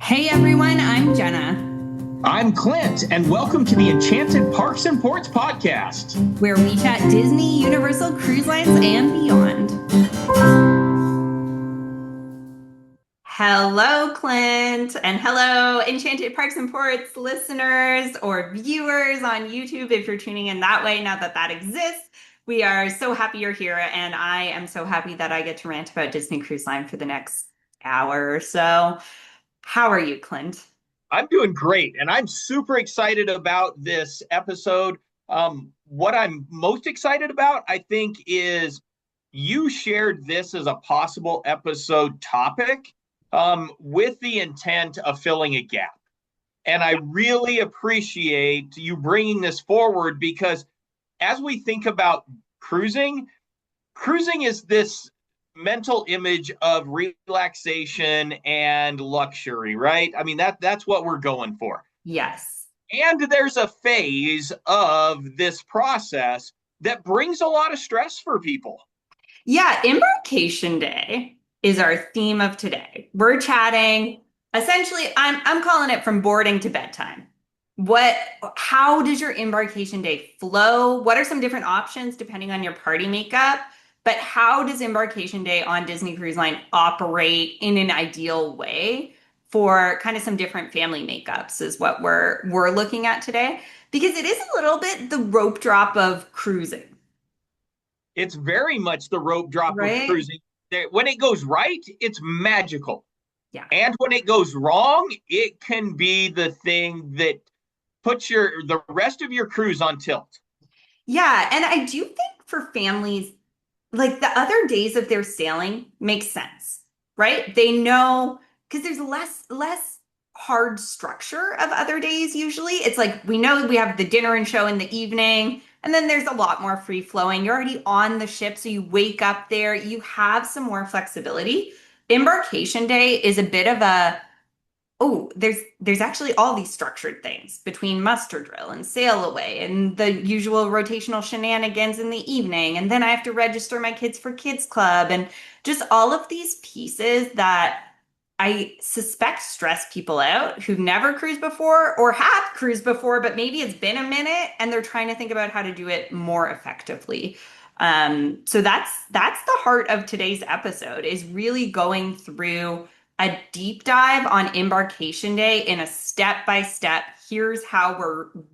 Hey everyone, I'm Jenna, I'm Clint, and welcome to the Enchanted Parks and Ports podcast. where we chat Disney, Universal Cruise Lines, and beyond. Hello, Clint, and hello, Enchanted Parks and Ports listeners or viewers on YouTube if you're tuning in that way, now that that exists. We are so happy you're here, and I am so happy that I get to rant about Disney Cruise Line for the next hour or so. How are you, Clint? I'm doing great, and I'm super excited about this episode. What I'm most excited about, I think, is you shared this as a possible episode topic with the intent of filling a gap. And I really appreciate you bringing this forward because as we think about cruising, cruising is this mental image of relaxation and luxury, right? I mean that's what we're going for. Yes. And there's a phase of this process that brings a lot of stress for people. Yeah, Embarkation Day is our theme of today. We're chatting. Essentially, I'm calling it from boarding to bedtime. What how does your embarkation day flow? What are some different options depending on your party makeup? But how does embarkation day on Disney Cruise Line operate in an ideal way for kind of some different family makeups is what we're looking at today because it is a little bit the rope drop of cruising, It's very much the rope drop of right? cruising. When it goes right, it's magical. Yeah. And when it goes wrong, it can be the thing that puts the rest of your cruise on tilt. Yeah, and I do think for families, like the other days of their sailing makes sense, right? They know because there's less hard structure of other days usually. It's like we know we have the dinner and show in the evening, and then there's a lot more free flowing. You're already on the ship, so you wake up there, you have some more flexibility. Embarkation day is a bit of a oh, there's actually all these structured things between muster drill and sail away and the usual rotational shenanigans in the evening. And then I have to register my kids for kids club and just all of these pieces that I suspect stress people out who've never cruised before or have cruised before, but maybe it's been a minute and they're trying to think about how to do it more effectively. So that's the heart of today's episode is really going through a deep dive on embarkation day in a step by step. Here's how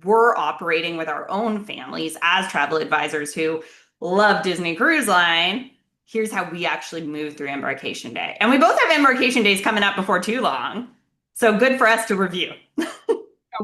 we're operating with our own families as travel advisors who love Disney Cruise Line. Here's how we actually move through embarkation day. And we both have embarkation days coming up before too long. So good for us to review.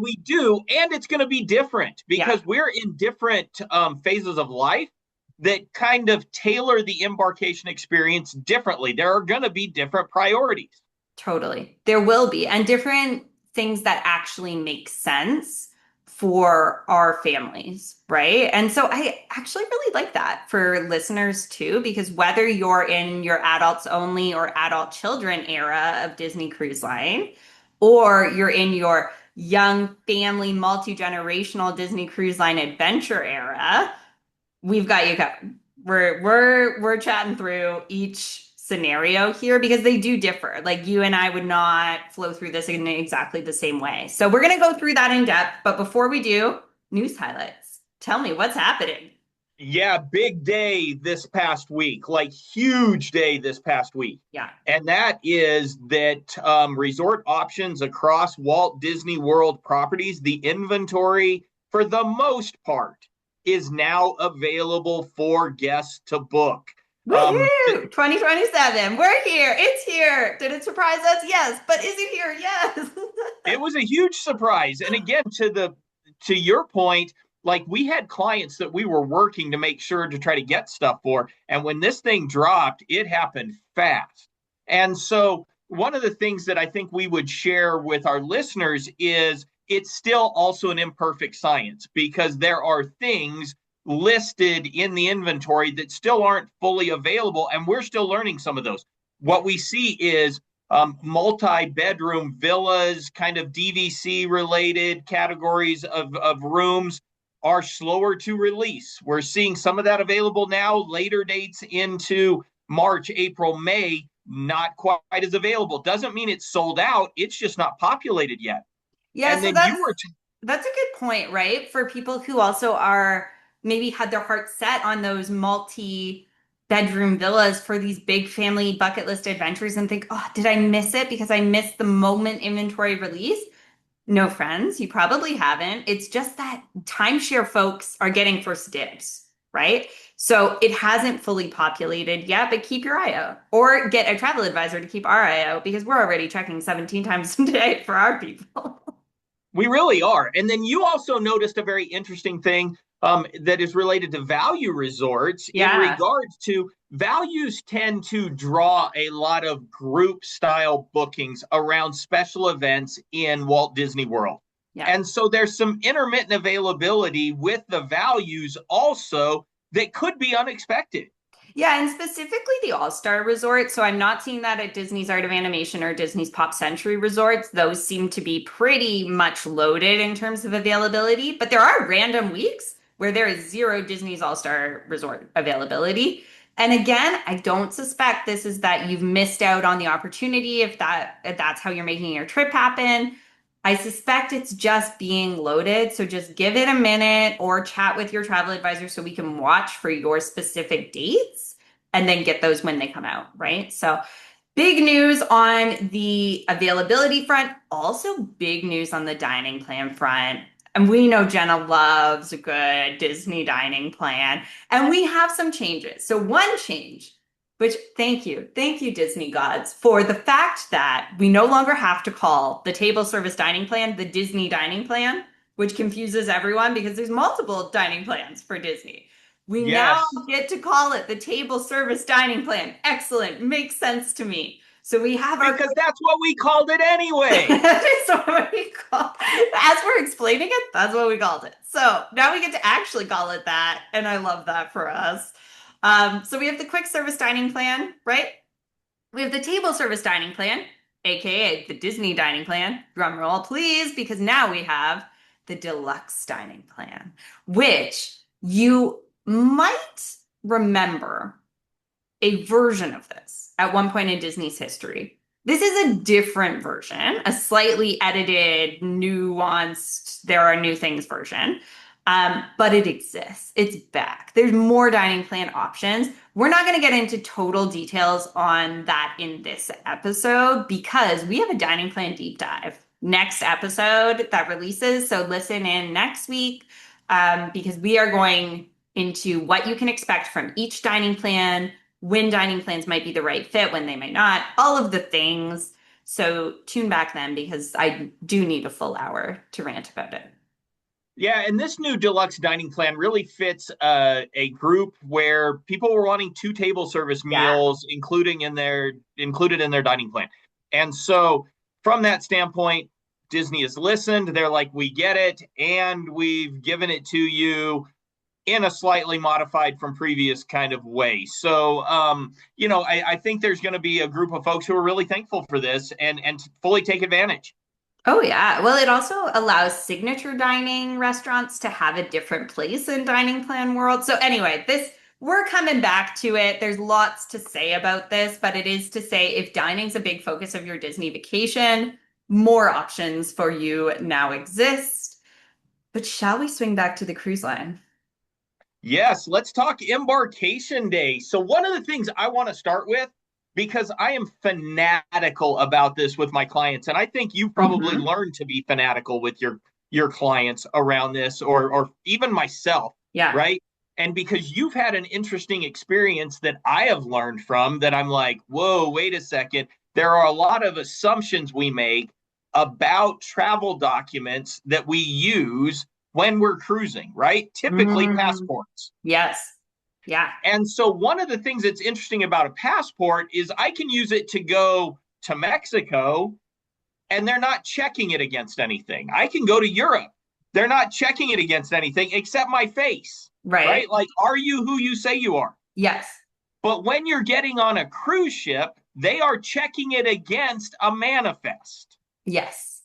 We do, and it's going to be different Yeah, because we're in different phases of life that kind of tailor the embarkation experience differently. There are going to be different priorities. totally. There will be, and different things that actually make sense for our families, right? And so I actually really like that for listeners too, because whether you're in your adults only or adult children era of Disney Cruise Line, or you're in your young family multi-generational Disney Cruise Line adventure era, we've got you covered. We're chatting through each scenario here because they do differ. Like you and I would not flow through this in exactly the same way. So we're gonna go through that in depth. But before we do, news highlights. Tell me what's happening. Yeah, big day this past week, like huge day this past week. Yeah, And that is that resort options across Walt Disney World properties, the inventory for the most part is now available for guests to book. Um, woohoo! 2027. We're here. It's here. Did it surprise us? Yes. But is it here? Yes. it was a huge surprise. And again, to your point, like we had clients that we were working to make sure to try to get stuff for. And when this thing dropped, it happened fast. And so one of the things that I think we would share with our listeners is it's still also an imperfect science because there are things listed in the inventory that still aren't fully available. And we're still learning some of those. What we see is multi-bedroom villas, kind of DVC related categories of rooms are slower to release. We're seeing some of that available now, later dates into March, April, May, not quite as available. Doesn't mean it's sold out. It's just not populated yet. Yeah, And so then you were, that's a good point, right? For people who also are maybe had their heart set on those multi-bedroom villas for these big family bucket list adventures and think, oh, did I miss it because I missed the moment inventory release? No, friends, you probably haven't. It's just that timeshare folks are getting first dibs, right? So it hasn't fully populated yet, but keep your eye out or get a travel advisor to keep our eye out because we're already checking 17 times a day for our people. we really are. And then you also noticed a very interesting thing that is related to value resorts in Yeah. regards to values tend to draw a lot of group style bookings around special events in Walt Disney World. Yeah. And so there's some intermittent availability with the values also that could be unexpected. Yeah, and specifically the All-Star Resort. So I'm not seeing that at Disney's Art of Animation or Disney's Pop Century resorts. Those seem to be pretty much loaded in terms of availability, but there are random weeks where there is zero Disney's All-Star Resort availability. And again, I don't suspect this is that you've missed out on the opportunity if that's how you're making your trip happen. I suspect it's just being loaded. So just give it a minute or chat with your travel advisor so we can watch for your specific dates and then get those when they come out, right? So big news on the availability front, also big news on the dining plan front. And we know Jenna loves a good Disney dining plan, and we have some changes. So one change, which thank you, Disney gods, for the fact that we no longer have to call the table service dining plan the Disney dining plan, which confuses everyone because there's multiple dining plans for Disney. We now Yes, get to call it the table service dining plan. Excellent. Makes sense to me. So we have our because that's what we called it anyway. that is what we call as we're explaining it, that's what we called it. So now we get to actually call it that, and I love that for us. So we have the quick service dining plan, right? We have the table service dining plan, aka the Disney dining plan. Drum roll, please, because now we have the deluxe dining plan, which you might remember a version of this at one point in Disney's history. This is a different version, a slightly edited, nuanced, there are new things version. But it exists. It's back. There's more dining plan options. We're not going to get into total details on that in this episode because we have a dining plan deep dive next episode that releases. So listen in next week because we are going into what you can expect from each dining plan, when dining plans might be the right fit, when they might not, all of the things. So tune back then because I do need a full hour to rant about it. Yeah, and this new deluxe dining plan really fits a group where people were wanting two table service Yeah. meals, included in their dining plan. And so, from that standpoint, Disney has listened. They're like, "We get it, and we've given it to you in a slightly modified from previous kind of way." So, I think there's going to be a group of folks who are really thankful for this and fully take advantage. Oh, yeah. Well, it also allows signature dining restaurants to have a different place in dining plan world. So anyway, this we're coming back to it. There's lots to say about this, but it is to say if dining's a big focus of your Disney vacation, more options for you now exist. But shall we swing back to the cruise line? Yes, let's talk Embarkation Day. So, one of the things I want to start with, because I am fanatical about this with my clients, and I think you probably Hmm. learned to be fanatical with your clients around this, or even myself, Yeah. right? And because you've had an interesting experience that I have learned from, that I'm like, whoa, wait a second. There are a lot of assumptions we make about travel documents that we use when we're cruising, right? Typically Mm, passports. yes. Yeah. And so one of the things that's interesting about a passport is I can use it to go to Mexico and they're not checking it against anything. I can go to Europe. They're not checking it against anything except my face, Right. right? Like, are you who you say you are? Yes. But when you're getting on a cruise ship, they are checking it against a manifest. Yes.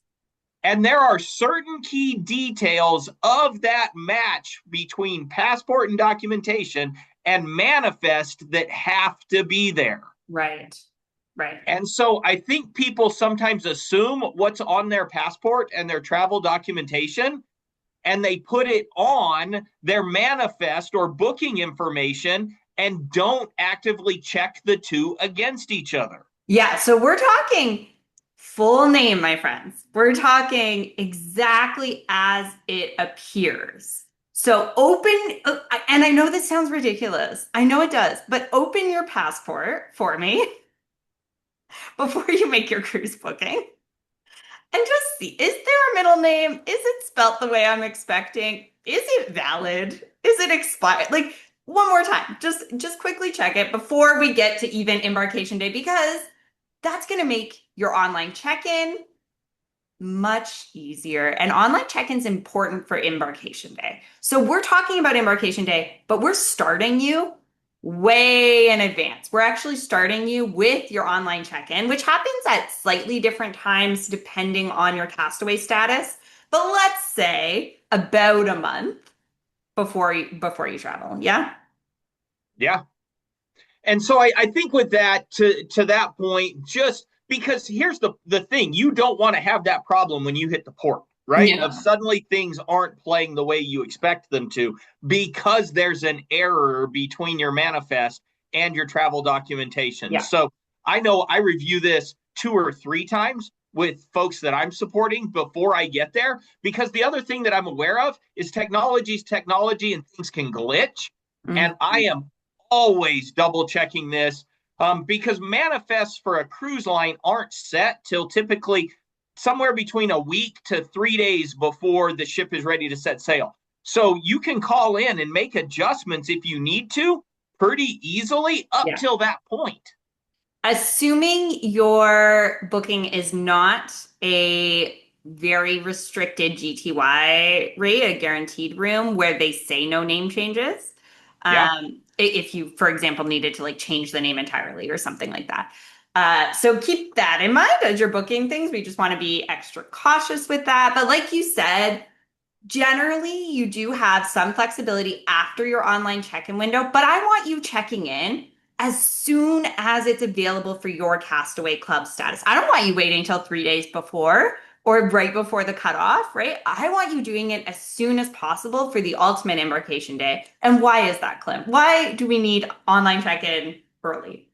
And there are certain key details of that match between passport and documentation and manifest that have to be there. Right. Right. And so I think people sometimes assume what's on their passport and their travel documentation, and they put it on their manifest or booking information and don't actively check the two against each other. Yeah, so we're talking full name, my friends. We're talking exactly as it appears. So and I know this sounds ridiculous. I know it does, but open your passport for me before you make your cruise booking and just see, is there a middle name? Is it spelt the way I'm expecting? Is it valid? Is it expired? Like one more time, just quickly check it before we get to even embarkation day because that's going to make your online check-in much easier. And online check-in is important for embarkation day. So we're talking about embarkation day, but we're starting you way in advance. We're actually starting you with your online check-in, which happens at slightly different times depending on your castaway status. But let's say about a month before you travel. Yeah? Yeah. And so I think with that, to that point, just because here's the thing, you don't want to have that problem when you hit the port, right? Of No. suddenly things aren't playing the way you expect them to because there's an error between your manifest and your travel documentation. Yeah. So I know I review this 2 or 3 times with folks that I'm supporting before I get there, because the other thing that I'm aware of is technology's technology and things can glitch. And I Mhm. am always double checking this, because manifests for a cruise line aren't set till typically somewhere between a week to 3 days before the ship is ready to set sail. So you can call in and make adjustments if you need to pretty easily up Yeah. till that point. Assuming your booking is not a very restricted GTY rate, a guaranteed room where they say no name changes. Yeah. If you, for example, needed to like change the name entirely or something like that. So keep that in mind as you're booking things. We just want to be extra cautious with that. But like you said, generally, you do have some flexibility after your online check-in window, but I want you checking in as soon as it's available for your Castaway Club status. I don't want you waiting until 3 days before or right before the cutoff, right? I want you doing it as soon as possible for the ultimate embarkation day. And why is that, Clint? Why do we need online check-in early?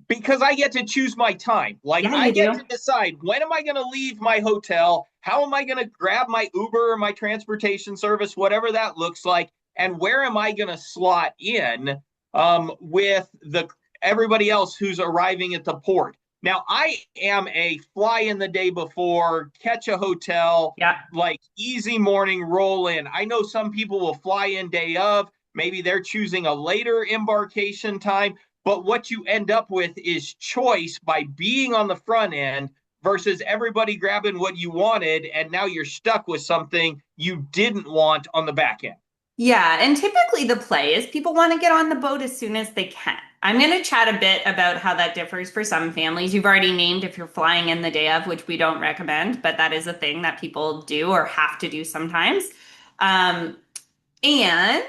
Because I get to choose my time. Like Yeah, I you get do. to decide, when am I going to leave my hotel? How am I going to grab my Uber or my transportation service, whatever that looks like, and where am I going to slot in with the everybody else who's arriving at the port? Now I am a fly in the day before, catch a hotel, Yeah. like easy morning roll in. I know some people will fly in day of. Maybe they're choosing a later embarkation time, but what you end up with is choice by being on the front end versus everybody grabbing what you wanted. And now you're stuck with something you didn't want on the back end. Yeah, and typically the play is people want to get on the boat as soon as they can. I'm going to chat a bit about how that differs for some families. You've already named if you're flying in the day of, which we don't recommend, but that is a thing that people do or have to do sometimes. Um, and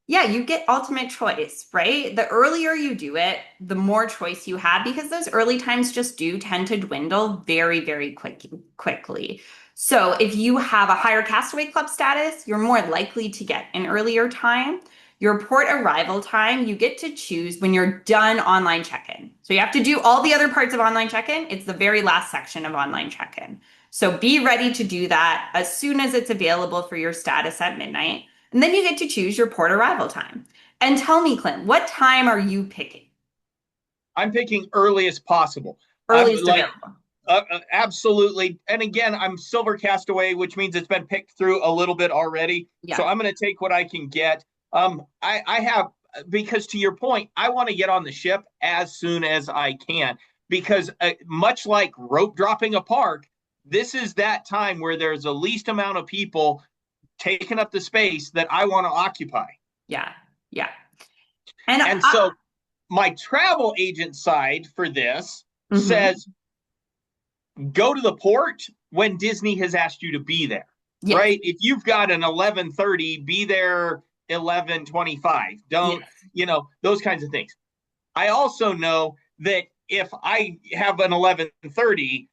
yeah, you get ultimate choice, right? The earlier you do it, the more choice you have because those early times just do tend to dwindle very, very quickly. So if you have a higher Castaway Club status, you're more likely to get an earlier time. Your port arrival time, you get to choose when you're done online check-in. So you have to do all the other parts of online check-in. It's the very last section of online check-in. So be ready to do that as soon as it's available for your status at midnight. And then you get to choose your port arrival time. And tell me, Clint, what time are you picking? I'm picking early as possible. I'm Earliest like, available. absolutely. And again, I'm Silver Castaway, which means it's been picked through a little bit already. Yeah. So I'm going to take what I can get. I have, because to your point, I want to get on the ship as soon as I can, because much like rope dropping a park, this is that time where there's the least amount of people taking up the space that I want to occupy. Yeah. Yeah. And And so my travel agent side for this mhm. says, go to the port when Disney has asked you to be there, Yes. right? If you've got an 11:30, be there 11:25. Don't, Yes. those kinds of things. I also know that if I have an 11:30,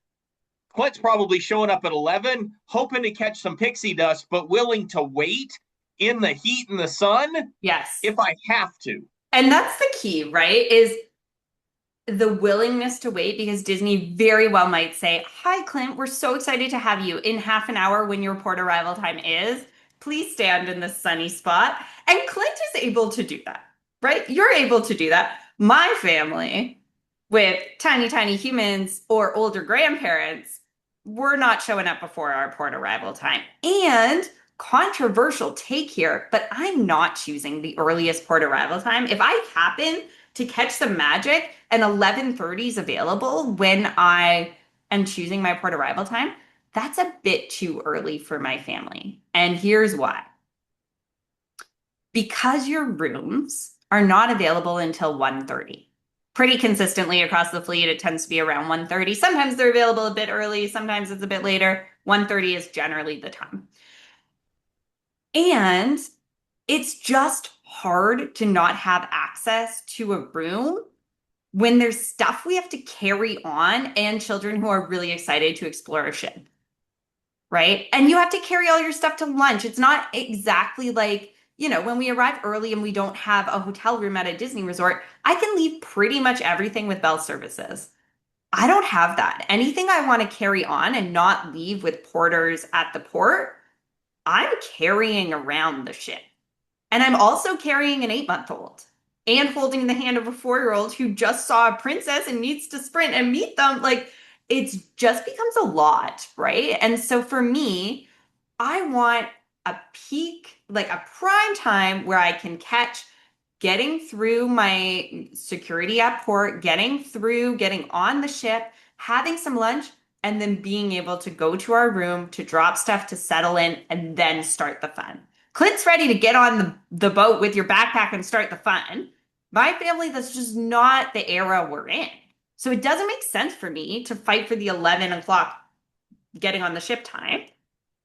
Clint's probably showing up at 11, hoping to catch some pixie dust, but willing to wait in the heat and the sun Yes. if I have to. And that's the key, right? Is the willingness to wait because Disney very well might say, "Hi, Clint, we're so excited to have you in half an hour when your port arrival time is. Please stand in this sunny spot." And Clint is able to do that, right? You're able to do that. My family, with tiny, tiny humans or older grandparents, we're not showing up before our port arrival time. And controversial take here, but I'm not choosing the earliest port arrival time. If I happen to catch some magic and 11:30 is available when I am choosing my port arrival time, that's a bit too early for my family. And here's why. Because your rooms are not available until 1:30. Pretty consistently across the fleet, it tends to be around 1:30. Sometimes they're available a bit early, sometimes it's a bit later. 1:30 is generally the time. And it's just hard to not have access to a room when there's stuff we have to carry on and children who are really excited to explore a ship, right? And you have to carry all your stuff to lunch. It's not exactly like, when we arrive early and we don't have a hotel room at a Disney resort, I can leave pretty much everything with bell services. I don't have that. Anything I want to carry on and not leave with porters at the port, I'm carrying around the ship. And I'm also carrying an 8-month-old and holding the hand of a 4-year-old who just saw a princess and needs to sprint and meet them. Like, it's just becomes a lot, right? And so for me, I want a peak, like a prime time where I can catch getting through my security at port, getting on the ship, having some lunch, and then being able to go to our room to drop stuff to settle in and then start the fun. Clint's ready to get on the boat with your backpack and start the fun. My family, that's just not the era we're in. So it doesn't make sense for me to fight for the 11 o'clock getting on the ship time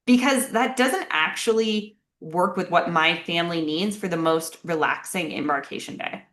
because that doesn't actually work with what my family needs for the most relaxing embarkation day.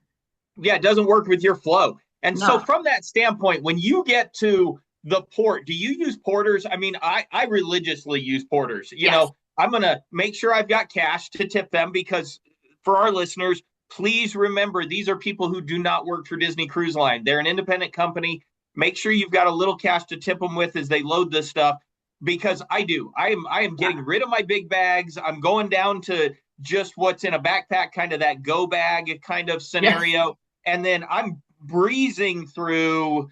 Yeah, it doesn't work with your flow. And so, No. from that standpoint, when you get to the port, do you use porters? I mean, I religiously use porters. Yes. I'm going to make sure I've got cash to tip them because for our listeners, please remember these are people who do not work for Disney Cruise Line. They're an independent company. Make sure you've got a little cash to tip them with as they load this stuff because I do. I am Yeah. getting rid of my big bags. I'm going down to just what's in a backpack, kind of that go bag kind of Yes. scenario, and then I'm breezing through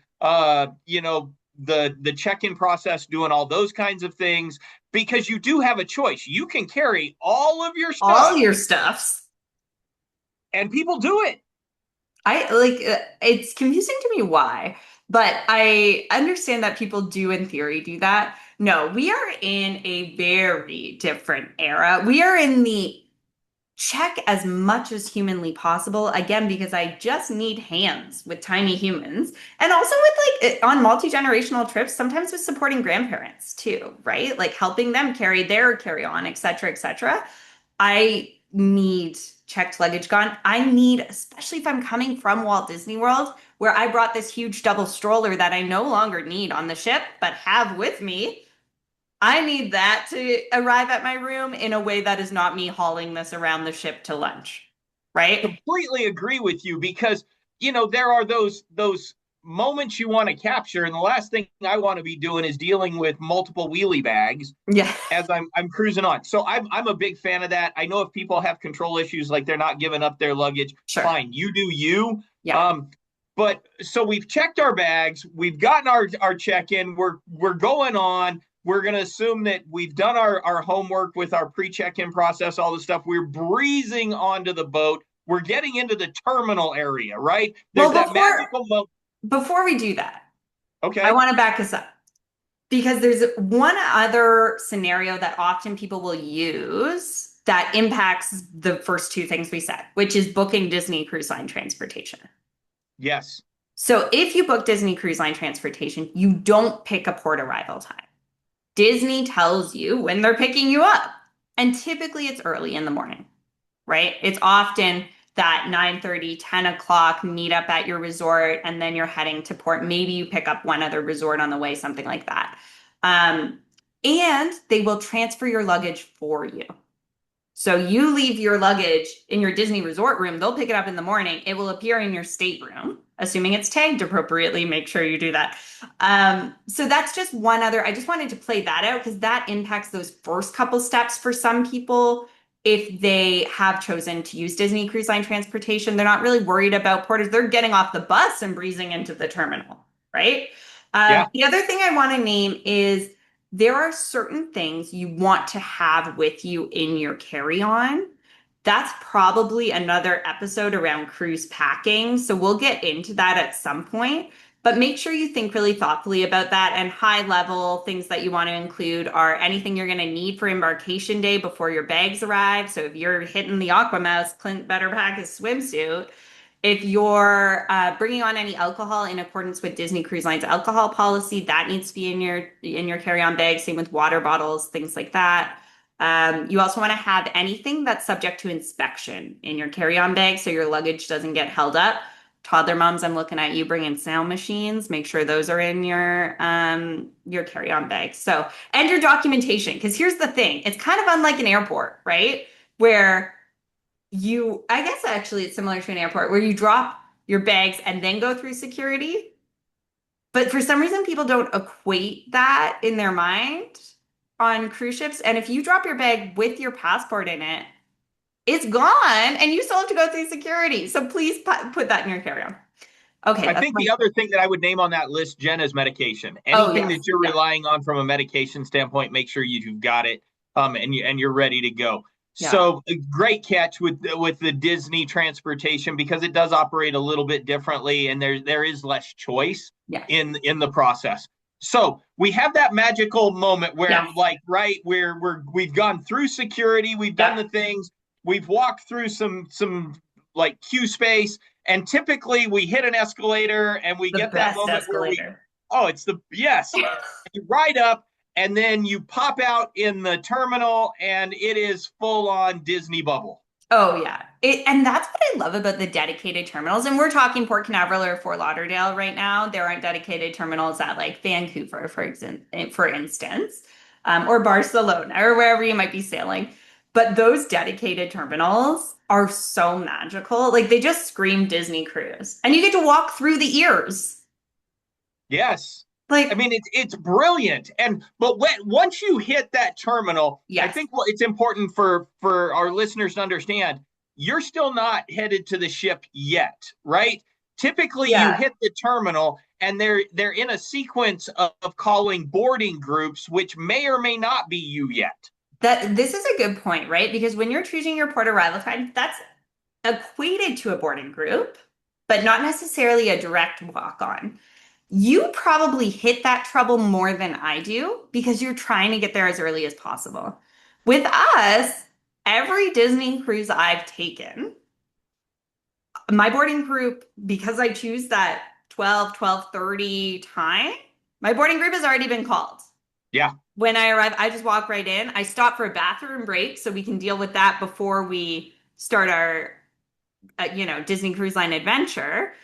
the check-in process, doing all those kinds of things because you do have a choice. You can carry all of your All stuff your stuffs. and people do it. I like it's confusing to me why, but I understand that people do in theory do that. No, we are in a very different era. We are in the check as much as humanly possible. Again, because I just need hands with tiny humans. And also with on multi-generational trips, sometimes with supporting grandparents too, right? Like helping them carry their carry-on, et cetera, et cetera. I need checked luggage gone. I need, especially if I'm coming from Walt Disney World, where I brought this huge double stroller that I no longer need on the ship, but have with me. I need that to arrive at my room in a way that is not me hauling this around the ship to lunch, right? Completely agree with you because there are those moments you want to capture, and the last thing I want to be doing is dealing with multiple wheelie bags Yeah, as I'm cruising on. So I'm a big fan of that. I know if people have control issues, like they're not giving up their luggage, sure. fine, you do you. Yeah. Um, but so we've checked our bags, we've gotten our check in, we're going on. We're going to assume that we've done our homework with our pre-check in process, all the stuff. We're breezing onto the boat. We're getting into the terminal area, right? There's Well, that magical moment. before we do that, I Okay. want to back us up because there's one other scenario that often people will use that impacts the first two things we said, which is booking Disney Cruise Line transportation. Yes. So if you book Disney Cruise Line transportation, you don't pick a port arrival time. Disney tells you when they're picking you up. And typically it's early in the morning, right? It's often that 9:30, 10 o'clock meetup at your resort, and then you're heading to port. Maybe you pick up one other resort on the way, something like that. Um, and they will transfer your luggage for you. So you leave your luggage in your Disney resort room, they'll pick it up in the morning. It will appear in your stateroom, assuming it's tagged appropriately. Make sure you do that. So that's just one other, I just wanted to play that out because that impacts those first couple steps for some people. If they have chosen to use Disney Cruise Line transportation, they're not really worried about porters. They're getting off the bus and breezing into the terminal, right? Yeah. The other thing I want to name is there are certain things you want to have with you in your carry-on. That's probably another episode around cruise packing. So we'll get into that at some point. But make sure you think really thoughtfully about that. And high level things that you want to include are anything you're going to need for embarkation day before your bags arrive. So if you're hitting the Aquamouse, Clint better pack his swimsuit. If you're bringing on any alcohol in accordance with Disney Cruise Line's alcohol policy, that needs to be in your carry-on bag. Same with water bottles, things like that. You also want to have anything that's subject to inspection in your carry-on bag so your luggage doesn't get held up. Toddler moms, I'm looking at you bringing sound machines. Make sure those are in your carry-on bag. So, and your documentation, because here's the thing: it's kind of unlike an airport, right? Where I guess actually it's similar to an airport where you drop your bags and then go through security. But for some reason, people don't equate that in their mind on cruise ships. And if you drop your bag with your passport in it, it's gone and you still have to go through security. So please put that in your carry-on. Okay, I that's think my. the other thing that I would name on that list, Jen, is medication. Oh, Anything yes. that you're Yeah. relying on from a medication standpoint, make sure you've got it, and you're ready to go. Yeah. So a great catch with the Disney transportation because it does operate a little bit differently, and there is less choice Yeah. in the process. So we have that magical moment where, Yes. like, right, we've gone through security, we've done Yep. the things, we've walked through some like queue space, and typically we hit an escalator and we The get that best moment where escalator. it's the yes. You ride up and then you pop out in the terminal and it is full on Disney bubble. Oh yeah. And that's what I love about the dedicated terminals. And we're talking Port Canaveral or Fort Lauderdale right now. There aren't dedicated terminals at like Vancouver, for instance, or Barcelona or wherever you might be sailing. But those dedicated terminals are so magical. Like they just scream Disney cruise. And you get to walk through the ears. Yes. I Like, mean, it's brilliant. But once you hit that terminal, I yes. think what it's important for our listeners to understand, you're still not headed to the ship yet, right? Typically, you Yeah. hit the terminal and they're in a sequence of calling boarding groups, which may or may not be you yet. That this is a good point, right? Because when you're choosing your port arrival time, that's equated to a boarding group, but not necessarily a direct walk on. You probably hit that trouble more than I do because you're trying to get there as early as possible. With us, every Disney cruise I've taken, my boarding group, because I choose that 12:30 time, my boarding group has already been called. Yeah. When I arrive, I just walk right in. I stop for a bathroom break so we can deal with that before we start our, Disney Cruise Line adventure.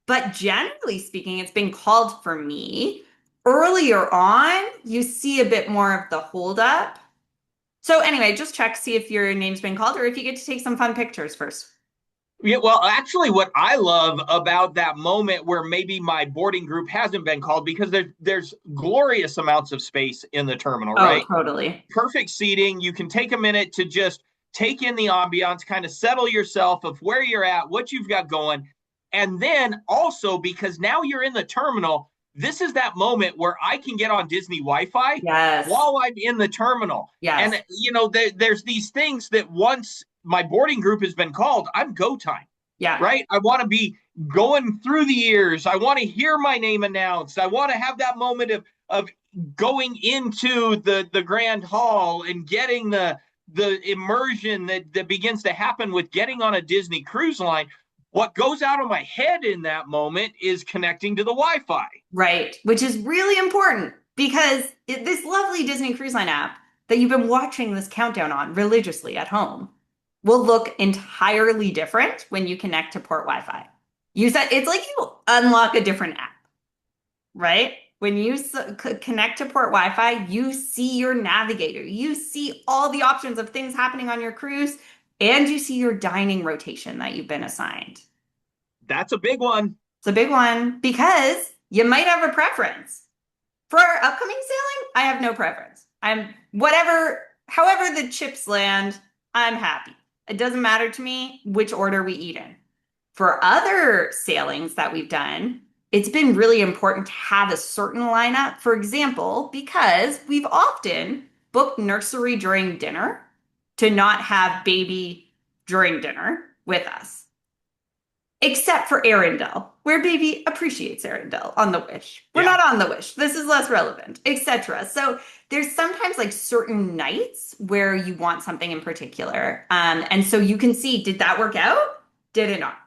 But generally speaking, it's been called for me. Earlier on, you see a bit more of the holdup. So anyway, just check, see if your name's been called or if you get to take some fun pictures first. Yeah, well, actually, what I love about that moment where maybe my boarding group hasn't been called because there's glorious amounts of space in the terminal, Oh, right? totally. Perfect seating. You can take a minute to just take in the ambiance, kind of settle yourself of where you're at, what you've got going. And then also because now you're in the terminal, this is that moment where I can get on Disney Wi-Fi Yes. while I'm in the terminal. Yes. And there's these things that once my boarding group has been called, I'm go time, Yeah. right? I want to be going through the years. I want to hear my name announced. I want to have that moment of going into the grand hall and getting the immersion that begins to happen with getting on a Disney cruise line. What goes out of my head in that moment is connecting to the Wi-Fi. Right. Which is really important because this lovely Disney Cruise Line app that you've been watching this countdown on religiously at home. will look entirely different when you connect to port Wi-Fi. You said it's like you unlock a different app, right? When you connect to port Wi-Fi, you see your navigator, you see all the options of things happening on your cruise, and you see your dining rotation that you've been assigned. That's a big one. It's a big one because you might have a preference. For our upcoming sailing, I have no preference. I'm whatever, however the chips land, I'm happy. It doesn't matter to me which order we eat in. For other sailings that we've done, it's been really important to have a certain lineup. For example, because we've often booked nursery during dinner to not have baby during dinner with us. Except for Arendelle, where baby appreciates Arendelle on the Wish. We're Yeah. not on the Wish. This is less relevant, etc. So there's sometimes like certain nights where you want something in particular. And so you can see, did that work out? Did it not?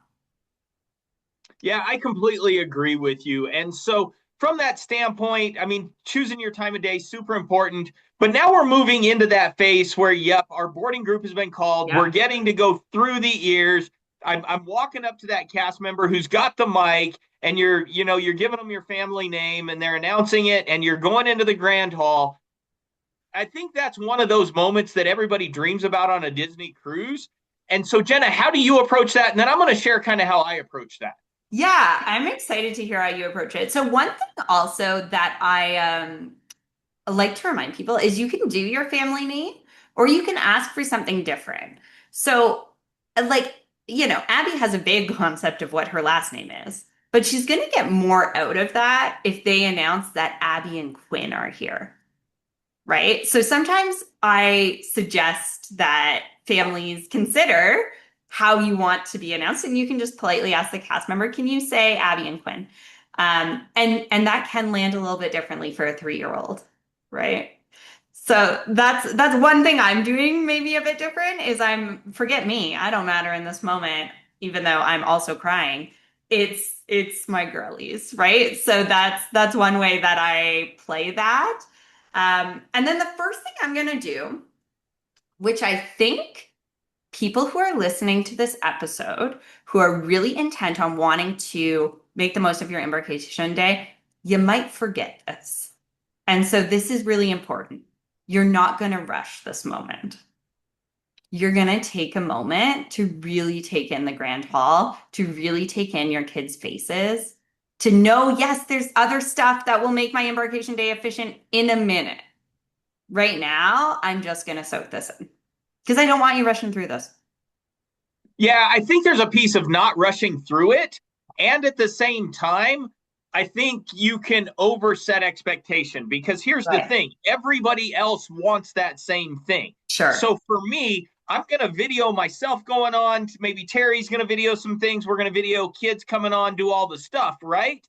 Yeah, I completely agree with you. And so, from that standpoint, I mean, choosing your time of day super important. But now we're moving into that phase where, yep, our boarding group has been called. We're Yeah. getting to go through the ears. I'm walking up to that cast member who's got the mic, and you're giving them your family name, and they're announcing it, and you're going into the grand hall. I think that's one of those moments that everybody dreams about on a Disney cruise. And so, Jenna, how do you approach that? And then I'm going to share kind of how I approach that. Yeah, I'm excited to hear how you approach it. So one thing also that I like to remind people is you can do your family name or you can ask for something different. So, like, Abby has a big concept of what her last name is, but she's going to get more out of that if they announce that Abby and Quinn are here, right? So sometimes I suggest that families consider how you want to be announced, and you can just politely ask the cast member, "Can you say Abby and Quinn?" And that can land a little bit differently for a 3-year-old, right? So that's one thing I'm doing maybe a bit different is I'm forget me. I don't matter in this moment, even though I'm also crying. It's my girlies, right? So that's one way that I play that. And then the first thing I'm gonna do, which I think people who are listening to this episode who are really intent on wanting to make the most of your embarkation day, you might forget this. And so this is really important. You're not going to rush this moment. You're going to take a moment to really take in the grand hall, to really take in your kids' faces, to know, yes, there's other stuff that will make my embarkation day efficient in a minute. Right now, I'm just going to soak this in because I don't want you rushing through this. Yeah, I think there's a piece of not rushing through it. And at the same time, I think you can overset expectation because here's the Right. thing everybody else wants that same thing. Sure. So for me, I'm going to video myself going on. Maybe Terry's going to video some things. We're going to video kids coming on, do all the stuff, right?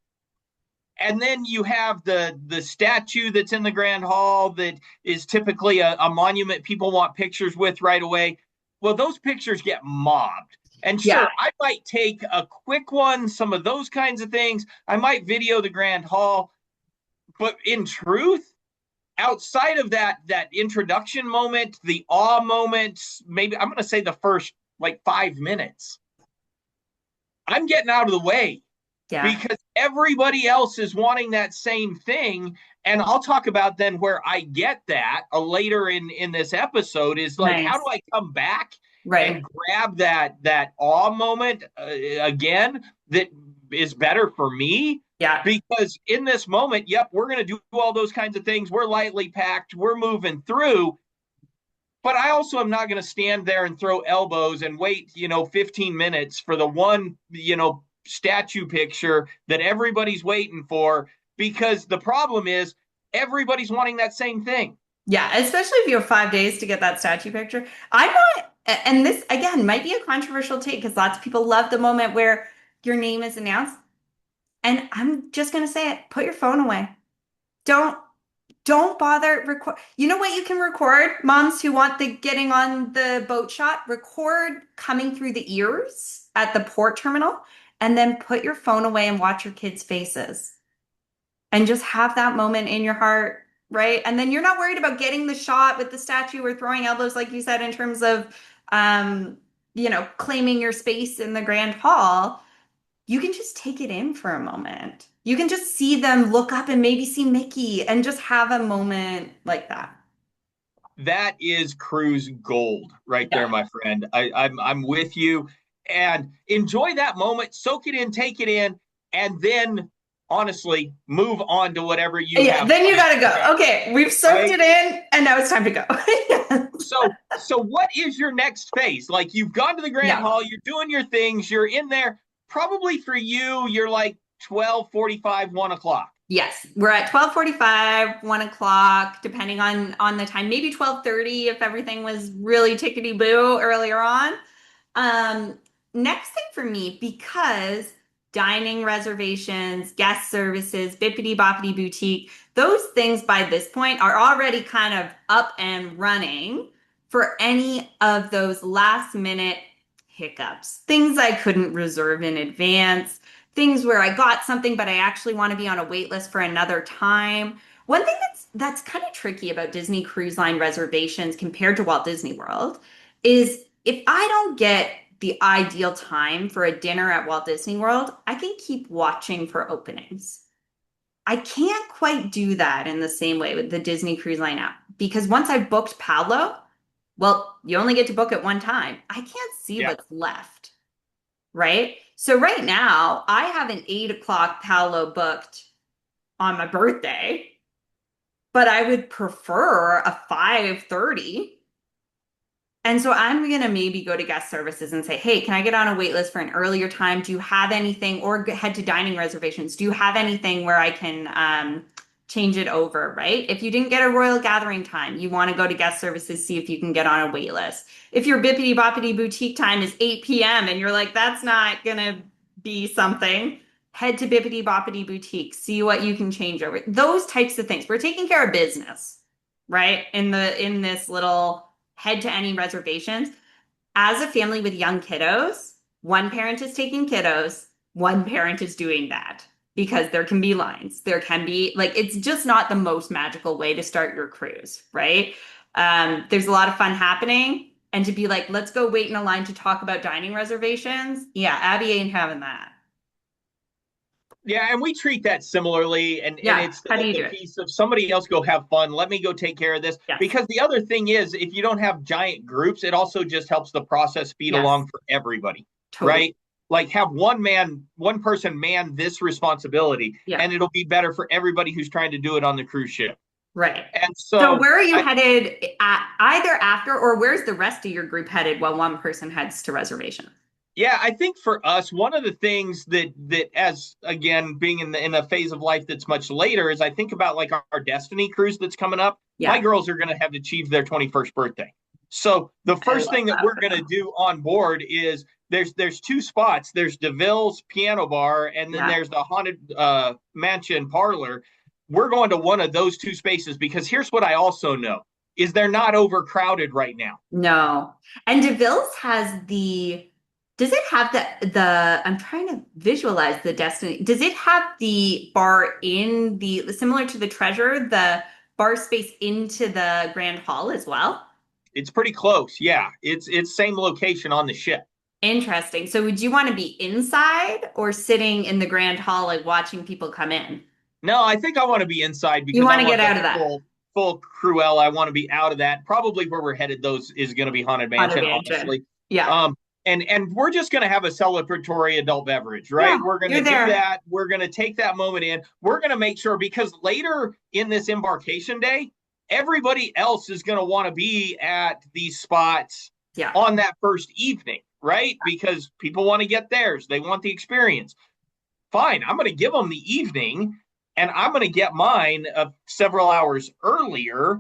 And then you have the statue that's in the grand hall that is typically a monument people want pictures with right away. Well, those pictures get mobbed. And Yeah. sure, I might take a quick one, some of those kinds of things. I might video the grand hall, but in truth, outside of that introduction moment, the awe moment, maybe I'm going to say the first like 5 minutes, I'm getting out of the way Yeah. because everybody else is wanting that same thing. And I'll talk about then where I get that later in this episode is like, how do Nice. I come back and Right. grab that awe moment again that is better for me? Yeah. Because in this moment, yep, we're going to do all those kinds of things. We're lightly packed. We're moving through. But I also am not going to stand there and throw elbows and wait, 15 minutes for the one, statue picture that everybody's waiting for because the problem is everybody's wanting that same thing. Yeah. Especially if you have 5 days to get that statue picture. I'm not, and this again might be a controversial take because lots of people love the moment where your name is announced. And I'm just gonna say it, put your phone away. Don't don't bother record. You know what you can record? Moms who want the getting on the boat shot, record coming through the ears at the port terminal, and then put your phone away and watch your kids' faces. And just have that moment in your heart, right? And then you're not worried about getting the shot with the statue or throwing elbows, like you said, in terms of um, claiming your space in the grand hall, you can just take it in for a moment. You can just see them look up and maybe see Mickey and just have a moment like that. That is cruise gold right there, Yeah. my friend. I'm with you, and enjoy that moment, soak it in, take it in, and then honestly move on to whatever you Yeah, have then you planned gotta for go. next, Okay, we've soaked right? it in, and now it's time to go. So what is your next phase? Like, you've gone to the Grand Yeah. Hall, you're doing your things, you're in there. Probably for you, you're like 12:45, 1 o'clock. Yes, we're at 12:45, 1 o'clock, depending on the time. Maybe 12:30 if everything was really tickety boo earlier on. Um, Next thing for me, because dining reservations, guest services, Bippity Boppity Boutique, those things by this point are already kind of up and running for any of those last minute hiccups, things I couldn't reserve in advance, things where I got something, but I actually want to be on a wait list for another time. One thing that's kind of tricky about Disney Cruise Line reservations compared to Walt Disney World is if I don't get the ideal time for a dinner at Walt Disney World, I can keep watching for openings. I can't quite do that in the same way with the Disney Cruise Line app because once I've booked Palo, well, you only get to book it one time. I can't see Yeah. what's left, right? So right now, I have an 8 o'clock Palo booked on my birthday, but I would prefer a 5:30. And so I'm going to maybe go to guest services and say, hey, can I get on a wait list for an earlier time? Do you have anything, or head to dining reservations? Do you have anything where I can change it over, right? If you didn't get a Royal Gathering time, you want to go to guest services, see if you can get on a wait list. If your Bippity Boppity Boutique time is 8 p.m. and you're like, that's not going to be something, head to Bippity Boppity Boutique, see what you can change over. Those types of things. We're taking care of business, right? In this little head to any reservations. As a family with young kiddos, one parent is taking kiddos, one parent is doing that because there can be lines. There can be like it's just not the most magical way to start your cruise, right? There's a lot of fun happening. And to be like, let's go wait in a line to talk about dining reservations. Yeah, Abby ain't having that. Yeah, and we treat that similarly, and Yeah. it's How do you do the it? piece of somebody else go have fun. Let me go take care of this. Yes. Because the other thing is, if you don't have giant groups, it also just helps the process speed Yes. along for everybody, Totally. right? Like, have one person man this responsibility, Yeah. and it'll be better for everybody who's trying to do it on the cruise ship. Right. And So so where are you I, headed at either after or where's the rest of your group headed while one person heads to reservation? yeah, I think for us, one of the things that as again being in a phase of life that's much later is I think about like our Destiny cruise that's coming up. My Yeah, girls are going to have achieved their 21st birthday. So the I first love thing that that we're for going to them. do on board is there's two spots. There's DeVille's Piano Bar, and then Yeah. there's the Haunted Mansion Parlor. We're going to one of those two spaces because here's what I also know is they're not overcrowded right now. No. And DeVille's does it have I'm trying to visualize the Destiny. Does it have the bar in similar to the Treasure, the bar space into the Grand Hall as well? It's pretty close. Yeah, it's same location on the ship. Interesting. So would you want to be inside or sitting in the Grand Hall, like watching people come in? No, I think I want to be inside You because I want to get want the out of that full Cruella. I want to be out of that. Probably where we're headed, those is going to be Haunted Haunted Mansion, Mansion. honestly. Yeah. Um, and we're just going to have a celebratory adult beverage, Yeah, right? We're going you're to do there. that. We're going to take that moment in. We're going to make sure because later in this embarkation day, everybody else is going to want to be at these spots Yeah. on that first evening, right? Because people want to get theirs. They want the experience. Fine, I'm going to give them the evening and I'm going to get mine several hours earlier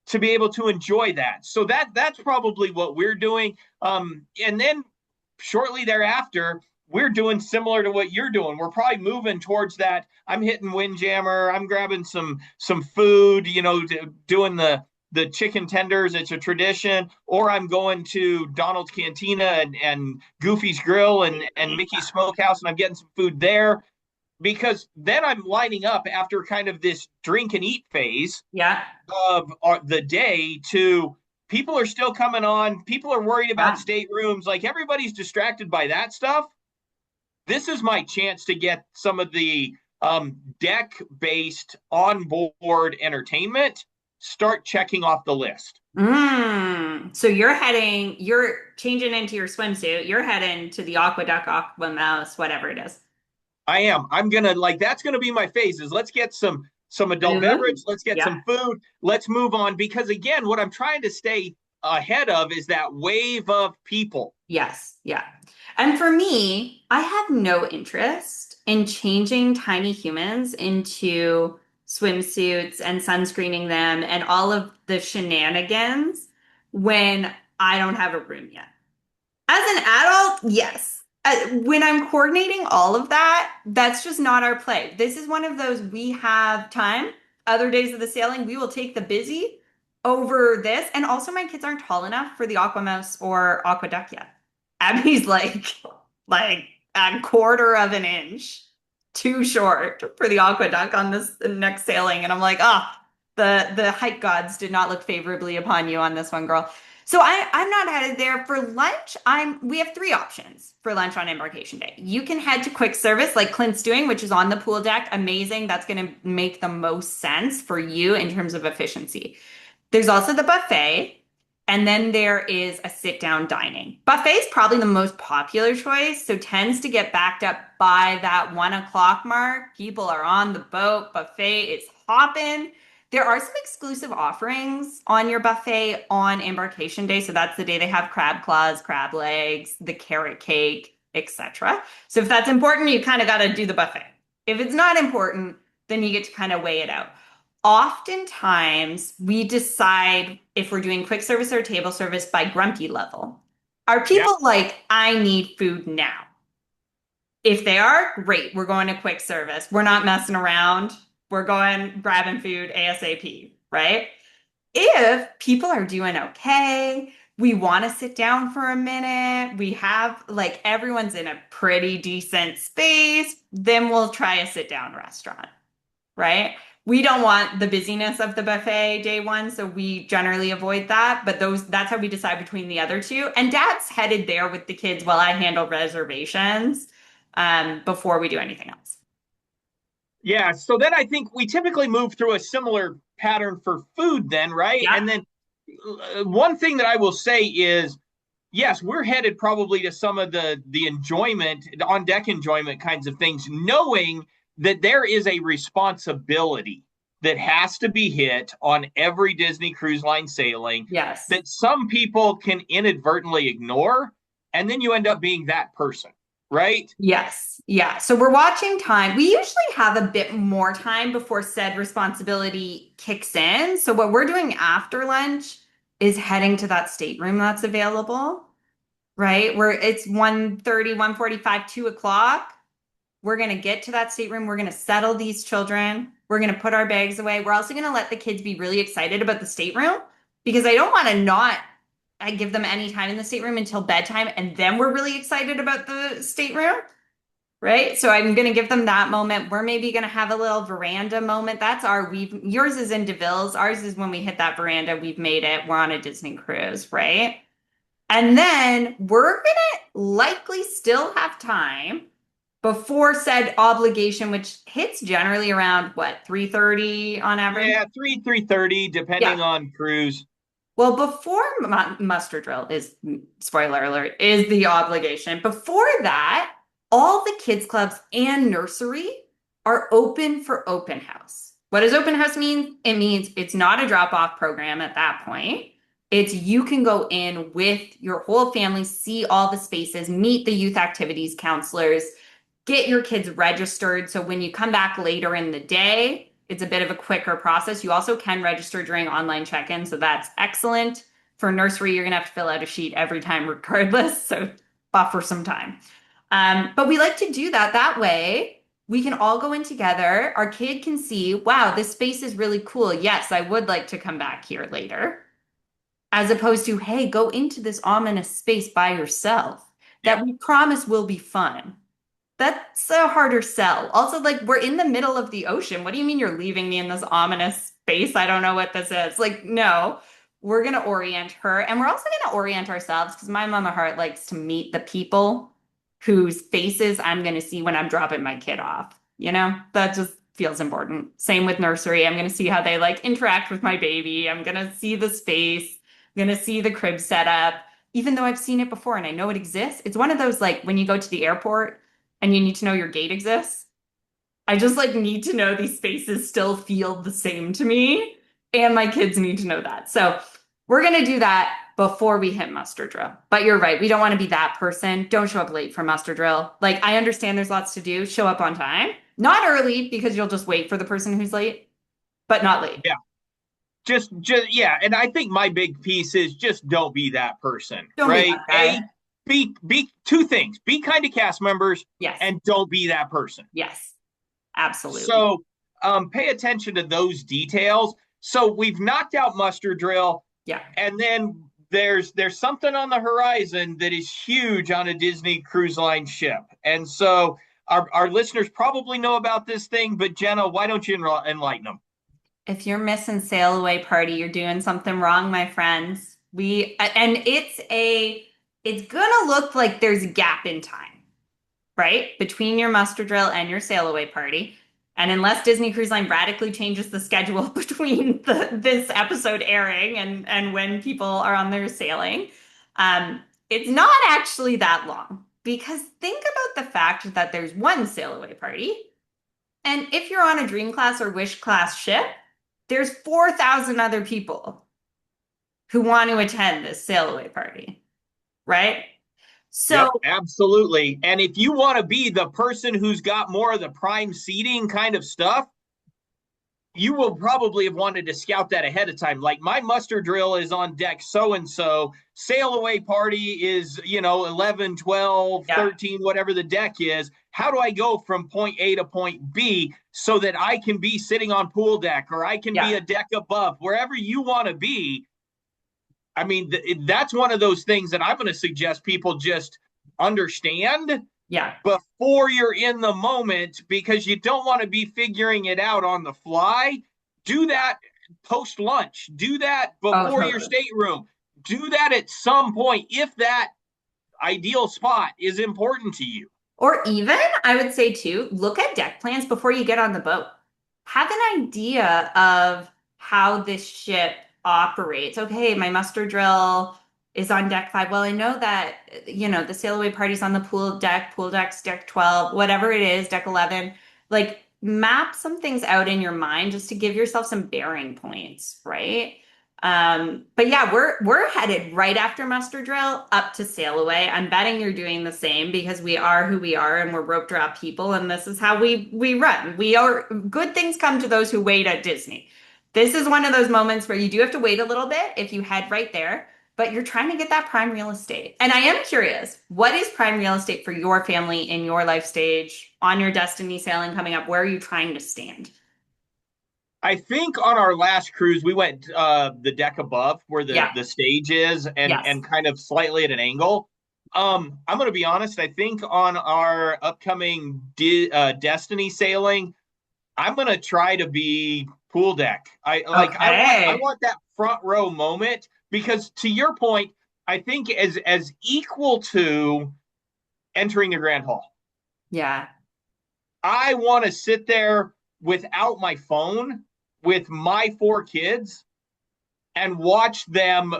to be able to enjoy that. So that's probably what we're doing. And then shortly thereafter, we're doing similar to what you're doing. We're probably moving towards that. I'm hitting Windjammer. I'm grabbing some food. Doing the chicken tenders. It's a tradition. Or I'm going to Donald's Cantina and Goofy's Grill and Mickey's Smokehouse, and I'm getting some food there because then I'm lining up after kind of this drink and eat phase Yeah. of the day to People are still coming on. People are worried about Yeah. staterooms. Like everybody's distracted by that stuff. This is my chance to get some of the deck based onboard entertainment. Start checking off the list. So you're changing into your swimsuit. You're heading to the Aqua Duck, Aqua Mouse, whatever it is. I am. I'm gonna like that's gonna be my phases. Let's get some adult Food. beverage. Let's get Yeah. some food. Let's move on because again, what I'm trying to stay ahead of is that wave of people. Yes. Yeah. And for me, I have no interest in changing tiny humans into swimsuits and sunscreening them and all of the shenanigans when I don't have a room yet. As an adult, yes. When I'm coordinating all of that, that's just not our play. This is one of those we have time. Other days of the sailing, we will take the busy over this. And also, my kids aren't tall enough for the Aqua Mouse or Aqua Duck yet. Abby's like a quarter of an inch too short for the Aqua Duck on this next sailing. And I'm like, ah, the height gods did not look favorably upon you on this one, girl. So I'm not headed there for lunch. We have three options for lunch on embarkation day. You can head to quick service like Clint's doing, which is on the pool deck. Amazing. That's going to make the most sense for you in terms of efficiency. There's also the buffet, and then there is a sit down dining. Buffet is probably the most popular choice, so tends to get backed up by that 1 o'clock mark. People are on the boat. Buffet is hopping. There are some exclusive offerings on your buffet on embarkation day. So that's the day they have crab claws, crab legs, the carrot cake, etc. So if that's important, you kind of got to do the buffet. If it's not important, then you get to kind of weigh it out. Oftentimes, we decide if we're doing quick service or table service by grumpy level. Are Yeah. people like, I need food now? If they are, great. We're going to quick service. We're not messing around. We're going grabbing food ASAP, right? If people are doing okay, we want to sit down for a minute, we have like everyone's in a pretty decent space, then we'll try a sit down restaurant, right? We don't want the busyness of the buffet day one, so we generally avoid that. But that's how we decide between the other two. And dad's headed there with the kids while I handle reservations before we do anything else. Yeah. So then I think we typically move through a similar pattern for food, then, right? Yeah. And then one thing that I will say is, yes, we're headed probably to some of the enjoyment, on deck enjoyment kinds of things, knowing that there is a responsibility that has to be hit on every Disney Cruise Line sailing Yes. that some people can inadvertently ignore, and then you end up being that person, right? Yes. Yeah. So we're watching time. We usually have a bit more time before said responsibility kicks in. So what we're doing after lunch is heading to that stateroom that's available, right? Where it's 1:30, 1:45, 2 o'clock. We're going to get to that stateroom. We're going to settle these children. We're going to put our bags away. We're also going to let the kids be really excited about the stateroom because I don't want to not I give them any time in the stateroom until bedtime. And then we're really excited about the stateroom, right? So I'm going to give them that moment. We're maybe going to have a little veranda moment. Yours is in DeVille's. Ours is when we hit that veranda, we've made it. We're on a Disney cruise, right? And then we're going to likely still have time before said obligation, which hits generally around what, 3:30 on average? Yeah, 3:30, Yeah. depending on cruise. Well, before muster drill is, spoiler alert, is the obligation. Before that, all the kids clubs and nursery are open for open house. What does open house mean? It means it's not a drop-off program at that point. It's you can go in with your whole family, see all the spaces, meet the youth activities counselors, get your kids registered. So when you come back later in the day, it's a bit of a quicker process. You also can register during online check-in, so that's excellent. For nursery, you're gonna have to fill out a sheet every time regardless, so buffer some time. But we like to do that. That way, we can all go in together. Our kid can see, wow, this space is really cool. Yes, I would like to come back here later. As opposed to, hey, go into this ominous space by yourself Yeah. that we promise will be fun. That's a harder sell. Also, like, we're in the middle of the ocean. What do you mean you're leaving me in this ominous space? I don't know what this is. Like, no, we're going to orient her, and we're also going to orient ourselves because my mama heart likes to meet the people whose faces I'm going to see when I'm dropping my kid off. You know, that just feels important. Same with nursery. I'm going to see how they like interact with my baby. I'm going to see the space. I'm going to see the crib setup, even though I've seen it before and I know it exists. It's one of those like when you go to the airport and you need to know your gate exists. I just like need to know these spaces still feel the same to me, and my kids need to know that. So we're gonna do that before we hit muster drill. But you're right, we don't want to be that person. Don't show up late for muster drill. Like I understand there's lots to do. Show up on time. Not early because you'll just wait for the person who's late, but not late. Yeah. Yeah. And I think my big piece is just don't be that person, Don't be right? that guy. Be two things. Be kind to cast members Yes. and don't be that person. Yes. Absolutely. So pay attention to those details. So we've knocked out muster drill, Yeah. and then there's something on the horizon that is huge on a Disney Cruise Line ship. And so our listeners probably know about this thing, but Jenna, why don't you enlighten them? If you're missing sail away party, you're doing something wrong, my friends. And it's gonna look like there's a gap in time, right? Between your muster drill and your sail away party. And unless Disney Cruise Line radically changes the schedule between this episode airing and when people are on their sailing, it's not actually that long. Because think about the fact that there's one sail away party. And if you're on a Dream Class or Wish Class ship, there's 4,000 other people who want to attend this sail away party, right? So, Yep, absolutely. And if you want to be the person who's got more of the prime seating kind of stuff, you will probably have wanted to scout that ahead of time. Like my muster drill is on deck so and so, sail away party is, 11, 12, yeah, 13, whatever the deck is. How do I go from point A to point B so that I can be sitting on pool deck or I can be yeah, a deck above, wherever you want to be? I mean, that's one of those things that I'm going to suggest people just understand yeah. before you're in the moment because you don't want to be figuring it out on the fly. Do that post lunch. Do that Oh, before your totally. stateroom. Do that at some point if that ideal spot is important to you. Or even, I would say too, look at deck plans before you get on the boat. Have an idea of how this ship operates. Okay, my muster drill is on deck 5. Well, I know that, the sail away party's on the pool deck's deck 12, whatever it is, deck 11. Like, map some things out in your mind just to give yourself some bearing points, right? But yeah, we're headed right after muster drill up to sail away. I'm betting you're doing the same because we are who we are and we're rope drop people, and this is how we run. We are good things come to those who wait at Disney. This is one of those moments where you do have to wait a little bit if you head right there, but you're trying to get that prime real estate. And I am curious, what is prime real estate for your family in your life stage on your Destiny sailing coming up? Where are you trying to stand? I think on our last cruise we went the deck above where the Yeah. the stage is Yes. and kind of slightly at an angle. I'm going to be honest. I think on our upcoming Destiny sailing, I'm gonna try to be pool deck. I Okay. want that front row moment because to your point, I think as equal to entering the Grand Hall. Yeah. I want to sit there without my phone with my four kids and watch them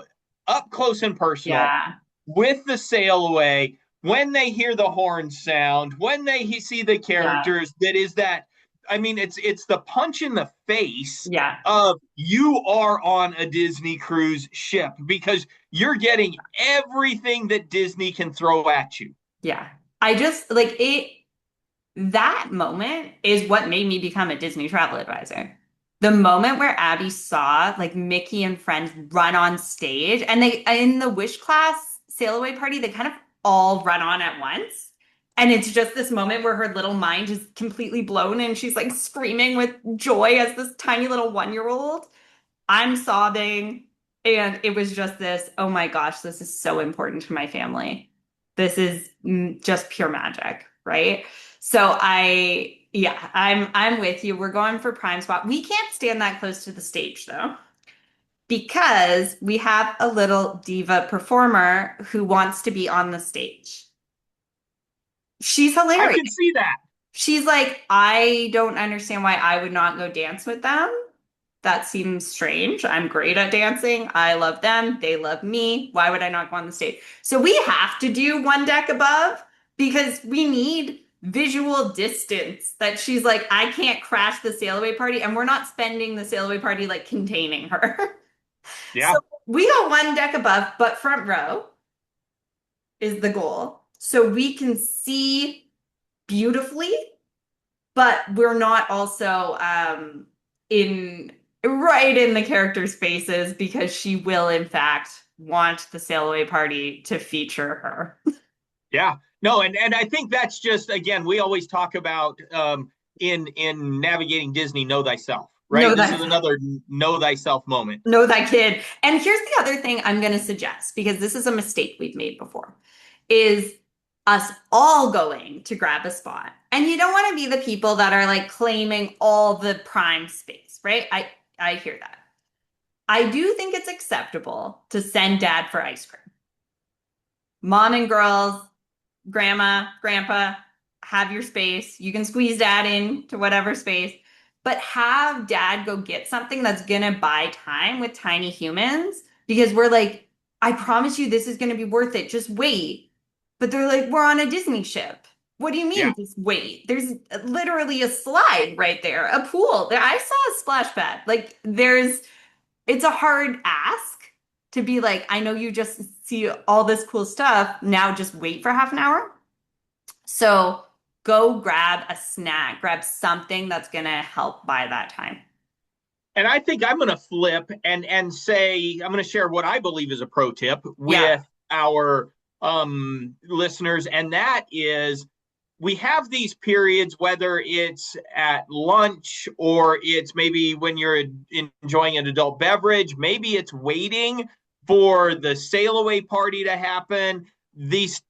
up close and personal Yeah. with the sail away when they hear the horn sound, when they see the Yeah. characters. That is that. I mean, it's the punch in the face Yeah. of you are on a Disney cruise ship because you're getting everything that Disney can throw at you. Yeah. I just like it. That moment is what made me become a Disney travel advisor. The moment where Abby saw like Mickey and friends run on stage and they in the Wish class sail away party, they kind of all run on at once. And it's just this moment where her little mind is completely blown and she's like screaming with joy as this tiny little 1-year old. I'm sobbing. And it was just this, oh my gosh, this is so important to my family. This is just pure magic, right? So yeah, I'm with you. We're going for prime spot. We can't stand that close to the stage though, because we have a little diva performer who wants to be on the stage. She's I hilarious. can see that. She's like, I don't understand why I would not go dance with them. That seems strange. I'm great at dancing. I love them. They love me. Why would I not go on the stage? So we have to do one deck above because we need visual distance that she's like, I can't crash the sail away party. And we're not spending the sail away party like containing her. So Yeah. we go one deck above, but front row is the goal. So we can see beautifully, but we're not also in right in the character's faces because she will in fact want the sail away party to feature her. Yeah. No, and I think that's just, again, we always talk about in navigating Disney, know thyself, right? Know This is that another know thyself moment. know that kid. And here's the other thing I'm going to suggest because this is a mistake we've made before is us all going to grab a spot. And you don't want to be the people that are like claiming all the prime space, right? I hear that. I do think it's acceptable to send dad for ice cream. Mom and girls, grandma, grandpa, have your space. You can squeeze dad into whatever space, but have dad go get something that's gonna buy time with tiny humans because we're like, I promise you this is gonna be worth it. Just wait. But they're like, we're on a Disney ship. What do you Yeah. mean, just wait? There's literally a slide right there, a pool. I saw a splash pad. Like, it's a hard ask to be like, I know you just see all this cool stuff. Now just wait for half an hour. So go grab a snack, grab something that's going to help by that time. And I think I'm going to flip and say I'm going to share what I believe is a pro tip Yeah. with our listeners, and that is we have these periods, whether it's at lunch or it's maybe when you're enjoying an adult beverage, maybe it's waiting for the sail away party to happen. These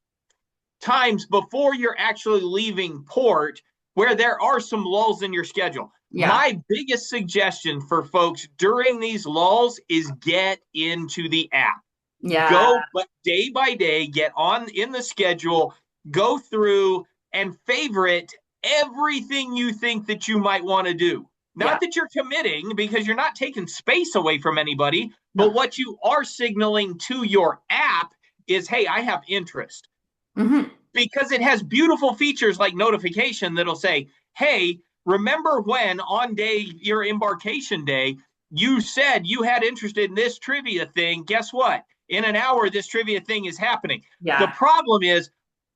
times before you're actually leaving port where there are some lulls in your schedule. Yeah. My biggest suggestion for folks during these lulls is get into the app. Yeah. Go day by day, get on in the schedule, go through and favorite everything you think that you might want to do. Yeah. Not that you're committing because you're not taking space away from anybody, but No. what you are signaling to your app is, hey, I have interest Hmm. because it has beautiful features like notification that'll say, hey, remember when on your embarkation day, you said you had interest in this trivia thing. Guess what? In an hour, this trivia thing is happening. The Yeah. problem is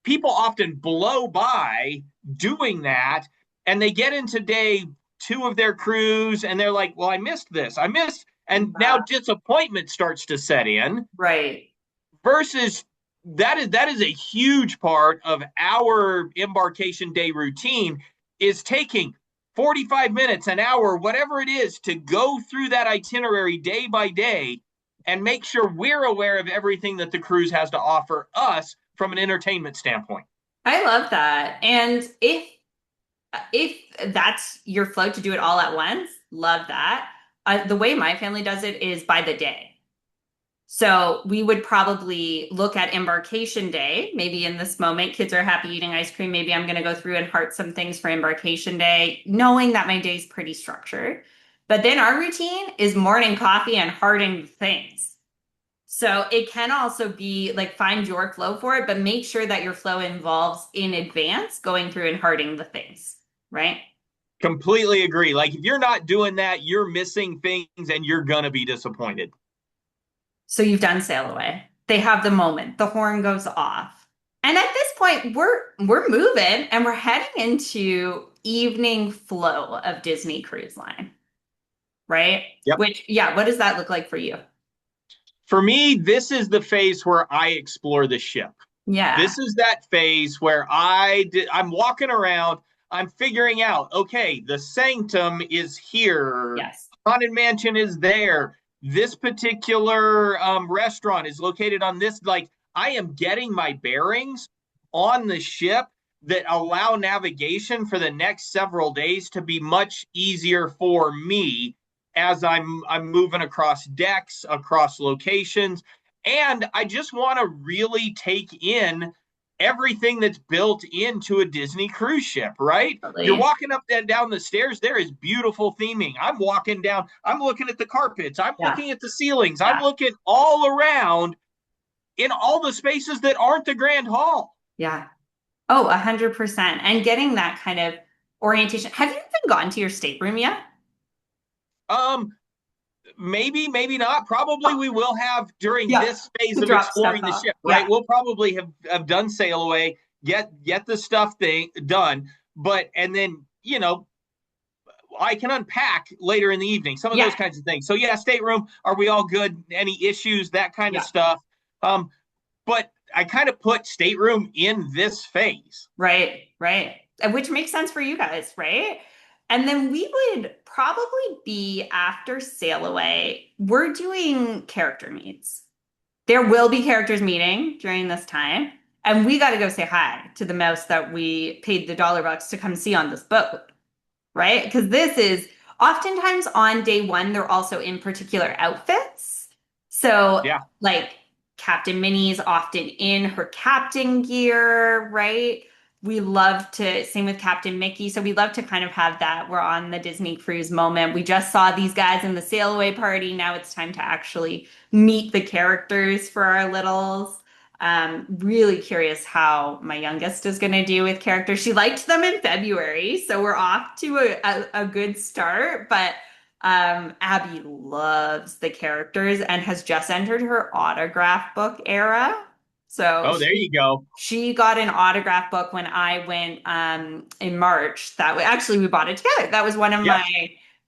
people often blow by doing that and they get into day two of their cruise and they're like, well, I missed this. I missed. And now Yeah. disappointment starts to set in Right. versus that is a huge part of our embarkation day routine is taking 45 minutes an hour whatever it is to go through that itinerary day by day and make sure we're aware of everything that the cruise has to offer us from an entertainment standpoint. I love that. And if that's your flow to do it all at once, love that. The way my family does it is by the day. So we would probably look at embarkation day. Maybe in this moment, kids are happy eating ice cream. Maybe I'm going to go through and heart some things for embarkation day, knowing that my day is pretty structured. But then our routine is morning coffee and hearting things. So it can also be like find your flow for it, but make sure that your flow involves in advance going through and hearting the things, right? Completely agree. Like if you're not doing that, you're missing things and you're going to be disappointed. So you've done sail away. They have the moment. The horn goes off. And at this point, we're moving and we're heading into evening flow of Disney Cruise Line, right? Yep. Which, yeah, what does that look like for you? For me, this is the phase where I explore the ship. Yeah. This is that phase where I'm walking around, I'm figuring out, okay, the sanctum is here, Yes. haunted mansion is there, this particular restaurant is located on this. Like I am getting my bearings on the ship that allow navigation for the next several days to be much easier for me. as I'm moving across decks, across locations, and I just want to really take in everything that's built into a Disney cruise ship, right? You're Totally. walking up and down the stairs, there is beautiful theming. I'm walking down, I'm looking at the carpets, I'm Yeah. looking at the ceilings, I'm Yeah. looking all around in all the spaces that aren't the Grand Hall. Yeah. Oh, 100%. And getting that kind of orientation. Have you even gone to your stateroom yet? Um, maybe, maybe not. Probably Oh, we will have during yeah. this phase To of drop stuff exploring the off. ship, right? Yeah. We'll probably have done sail away, get the stuff thing done, but and then I can unpack later in the evening, some of Yeah. those kinds of things. So yeah, stateroom, are we all good? Any issues? That kind of Yeah. stuff. Um, but I kind of put stateroom in this phase. Right. Right. Which makes sense for you guys, right? And then we would probably be after sail away. We're doing character meets. There will be characters meeting during this time. And we got to go say hi to the mouse that we paid the dollar bucks to come see on this boat, right? Because this is oftentimes on day one, they're also in particular outfits. So, Yeah. like Captain Minnie's often in her captain gear, right? We love to, same with Captain Mickey. So, we love to kind of have that. We're on the Disney cruise moment. We just saw these guys in the sail away party. Now it's time to actually meet the characters for our littles. Really curious how my youngest is going to do with characters. She liked them in February, so we're off to a good start. But Abby loves the characters and has just entered her autograph book era. So Oh, there you go. she got an autograph book when I went in March. Actually we bought it together. That was one of Yep.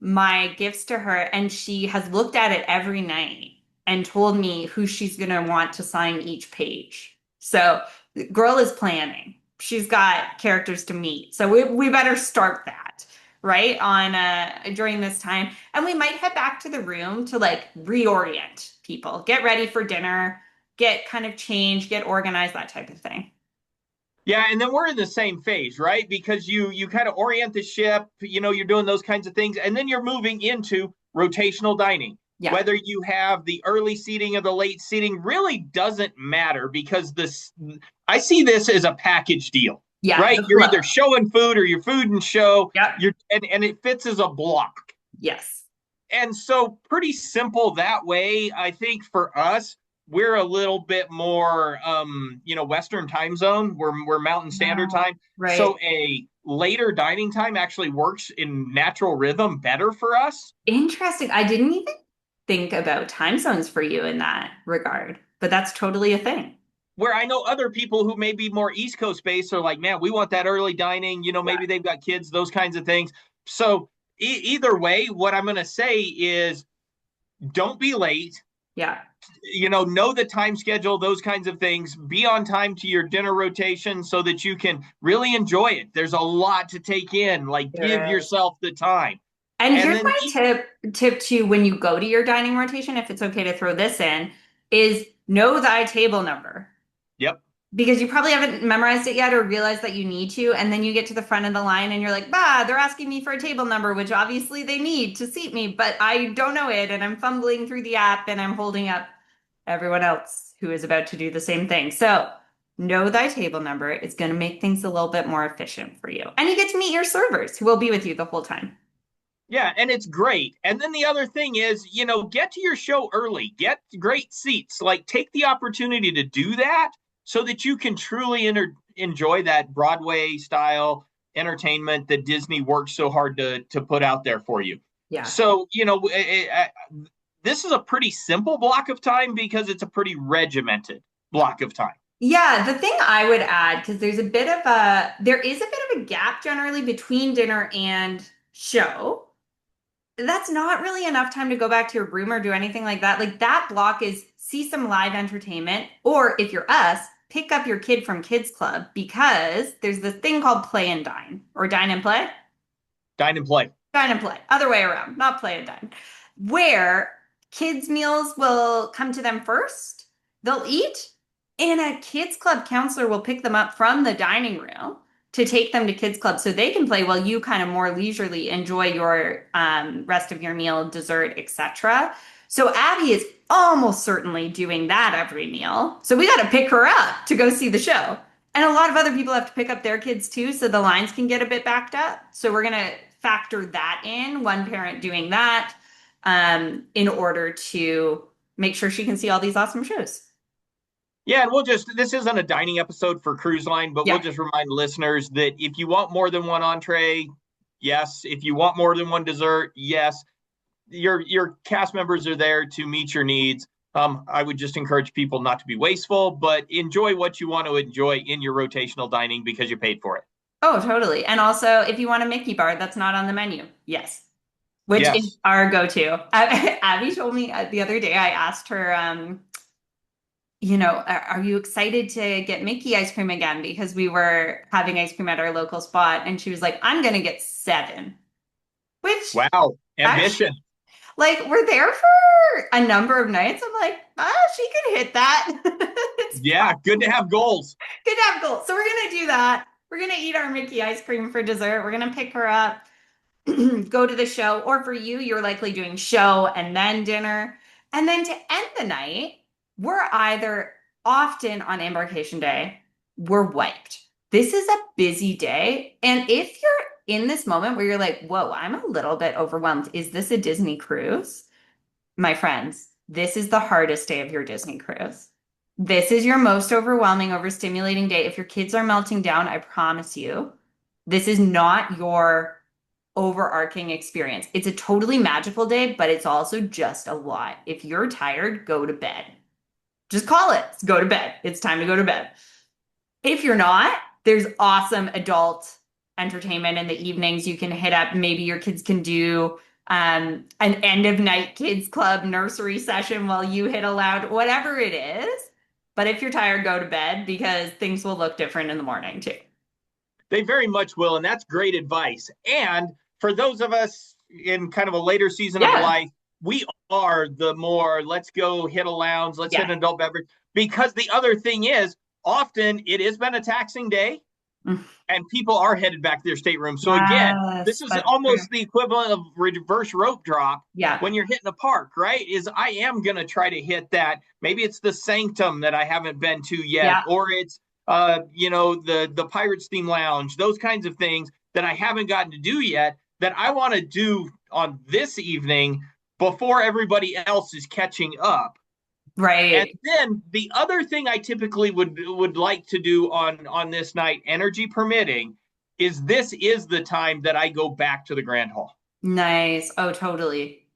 my gifts to her, and she has looked at it every night and told me who she's gonna want to sign each page. So the girl is planning. She's got characters to meet. So we better start that, right? On during this time. And we might head back to the room to like reorient people, get ready for dinner, get kind of changed, get organized, that type of thing. Yeah, and then we're in the same phase, right? Because you kind of orient the ship, you're doing those kinds of things, and then you're moving into rotational dining. Yeah. Whether you have the early seating or the late seating really doesn't matter because this I see this as a package deal, Yeah. right? The You're flow. either showing food or you're food and show. Yep. And it fits as a block. Yes. And so pretty simple that way. I think for us, we're a little bit more Western time zone. We're Mountain Standard No. Time. Right. So a later dining time actually works in natural rhythm better for us. Interesting. I didn't even think about time zones for you in that regard, but that's totally a thing. Where I know other people who may be more East Coast based are like, man, we want that early dining. Yeah. Maybe they've got kids, those kinds of things. So either way, what I'm going to say is don't be late. Yeah. Know the time schedule, those kinds of things. Be on time to your dinner rotation so that you can really enjoy it. There's a lot to take in. Like, give There is. yourself the time. And And here's then, my tip to when you go to your dining rotation, if it's okay to throw this in, is know thy table number. yep, Because you probably haven't memorized it yet or realized that you need to, and then you get to the front of the line and you're like, bah, they're asking me for a table number, which obviously they need to seat me, but I don't know it, and I'm fumbling through the app and I'm holding up everyone else who is about to do the same thing. So know thy table number. It's going to make things a little bit more efficient for you. And you get to meet your servers who will be with you the whole time. yeah, and it's great. And then the other thing is, get to your show early, get great seats. Like, take the opportunity to do that so that you can truly enjoy that Broadway style entertainment that Disney works so hard to put out there for you. Yeah. So, this is a pretty simple block of time because it's a pretty regimented block of time. Yeah, the thing I would add, because there is a bit of a gap generally between dinner and show. That's not really enough time to go back to your room or do anything like that. Like that block is see some live entertainment, or if you're us, pick up your kid from kids club because there's this thing called play and dine or dine and play. Dine and play. Dine and play. Other way around, not play and dine. Where kids' meals will come to them first. They'll eat, and a kids' club counselor will pick them up from the dining room. to take them to kids club so they can play while you kind of more leisurely enjoy your rest of your meal, dessert, etc. So Abby is almost certainly doing that every meal. So we got to pick her up to go see the show. And a lot of other people have to pick up their kids too, so the lines can get a bit backed up. So we're going to factor that in, one parent doing that in order to make sure she can see all these awesome shows. Yeah, and this isn't a dining episode for Cruise Line, but we'll Yeah. just remind listeners that if you want more than one entree, yes. If you want more than one dessert, yes. Your cast members are there to meet your needs. I would just encourage people not to be wasteful, but enjoy what you want to enjoy in your rotational dining because you paid for it. Oh, totally. And also, if you want a Mickey bar that's not on the menu, yes, which is Yes. our go-to. Abby told me the other day, I asked her, are you excited to get Mickey ice cream again? Because we were having ice cream at our local spot. And she was like, I'm going to get seven, which Wow. actually, Ambition. like, we're there for a number of nights. I'm like, she can hit that. It's Yeah. Good to have goals. good to have goals. So we're going to do that. We're going to eat our Mickey ice cream for dessert. We're going to pick her up, go to the show. Or for you, you're likely doing show and then dinner. And then to end the night, we're either often on embarkation day, we're wiped. This is a busy day. And if you're in this moment where you're like, whoa, I'm a little bit overwhelmed. Is this a Disney cruise? My friends, this is the hardest day of your Disney cruise. This is your most overwhelming, overstimulating day. If your kids are melting down, I promise you, this is not your overarching experience. It's a totally magical day, but it's also just a lot. If you're tired, go to bed. Just call it. Go to bed. It's time to go to bed. If you're not, there's awesome adult entertainment in the evenings. You can hit up, maybe your kids can do an end of night kids club nursery session while you hit aloud, whatever it is. But if you're tired, go to bed because things will look different in the morning too. They very much will. And that's great advice. And for those of us in kind of a later season of Yeah. life, we are the more let's go hit a lounge, let's hit Yeah. an adult beverage. Because the other thing is, often it has been a taxing day and people are headed back to their stateroom. So again, this Yes, is that's true. almost the equivalent of reverse rope drop Yeah. when you're hitting a park, right? Is I am going to try to hit that. Maybe it's the Sanctum that I haven't been to yet, Yeah. or it's the Pirates Theme Lounge, those kinds of things that I haven't gotten to do yet that I want to do on this evening before everybody else is catching up. And Right. then the other thing I typically would like to do on this night, energy permitting, is this is the time that I go back to the Grand Hall Nice. Oh, totally.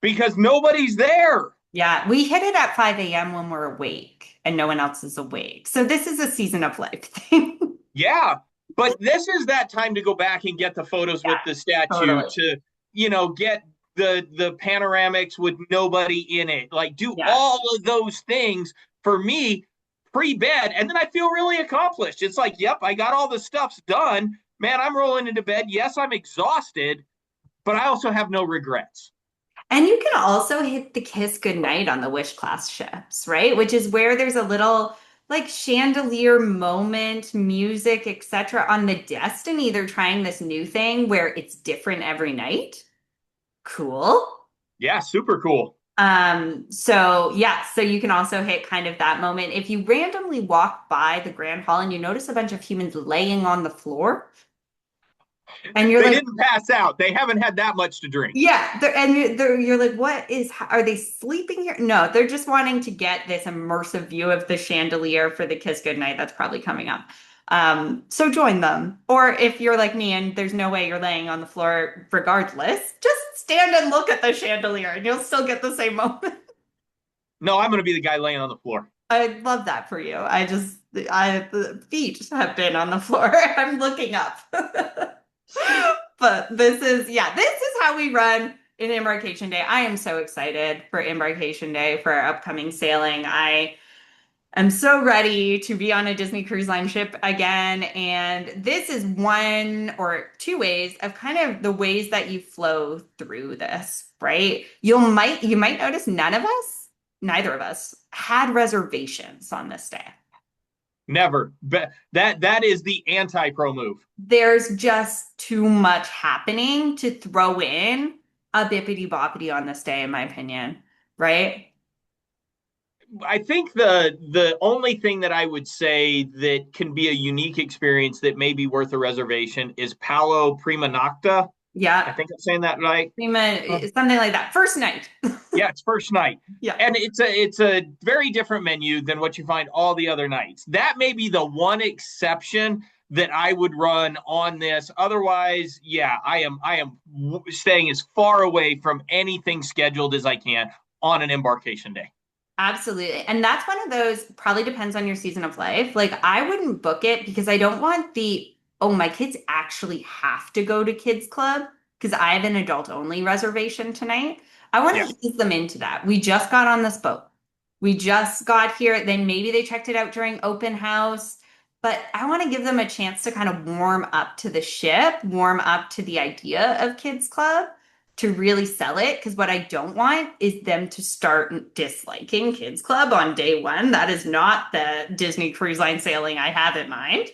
because nobody's there. Yeah, we hit it at 5 a.m. when we're awake and no one else is awake. So this is a season of life thing. Yeah, but this is that time to go back and get the photos Yeah, with the statue totally. to get the panoramics with nobody in it. Like do Yeah. all of those things for me pre-bed and then I feel really accomplished. It's like, yep, I got all the stuff's done. Man, I'm rolling into bed. Yes, I'm exhausted, but I also have no regrets. And you can also hit the kiss goodnight on the Wish class ships, right? Which is where there's a little like chandelier moment, music, etc. on the Destiny. They're trying this new thing where it's different every night. Cool. Yeah, super cool. So yeah, so you can also hit kind of that moment. If you randomly walk by the Grand Hall and you notice a bunch of humans laying on the floor, and you're They like, didn't pass out. They haven't had that much to drink. yeah, you're like, what is, are they sleeping here? No, they're just wanting to get this immersive view of the chandelier for the Kiss Goodnight that's probably coming up. So join them. Or if you're like me and there's no way you're laying on the floor regardless, just stand and look at the chandelier and you'll still get the same moment. No, I'm going to be the guy laying on the floor. I love that for you. The feet have been on the floor. I'm looking up. But this is how we run in Embarkation Day. I am so excited for Embarkation Day for our upcoming sailing. I am so ready to be on a Disney Cruise Line ship again. And this is one or two ways of kind of the ways that you flow through this, right? You might notice neither of us had reservations on this day. Never. But that is the anti-pro move. There's just too much happening to throw in a bippity boppity on this day, in my opinion, right? I think the only thing that I would say that can be a unique experience that may be worth a reservation is Palo Prima Nocta. I Yeah. think I'm saying that right. Something like that. First night. Yeah, it's first night. Yeah. And it's a very different menu than what you find all the other nights. That may be the one exception that I would run on this. Otherwise, yeah, I am staying as far away from anything scheduled as I can on an embarkation day. Absolutely. And that's one of those, probably depends on your season of life. Like, I wouldn't book it because I don't want oh, my kids actually have to go to kids club because I have an adult only reservation tonight. I want Yeah. to ease them into that. We just got on this boat. We just got here. Then maybe they checked it out during open house. But I want to give them a chance to kind of warm up to the ship, warm up to the idea of kids club to really sell it. Because what I don't want is them to start disliking Kids Club on day one. That is not the Disney Cruise Line sailing I have in mind.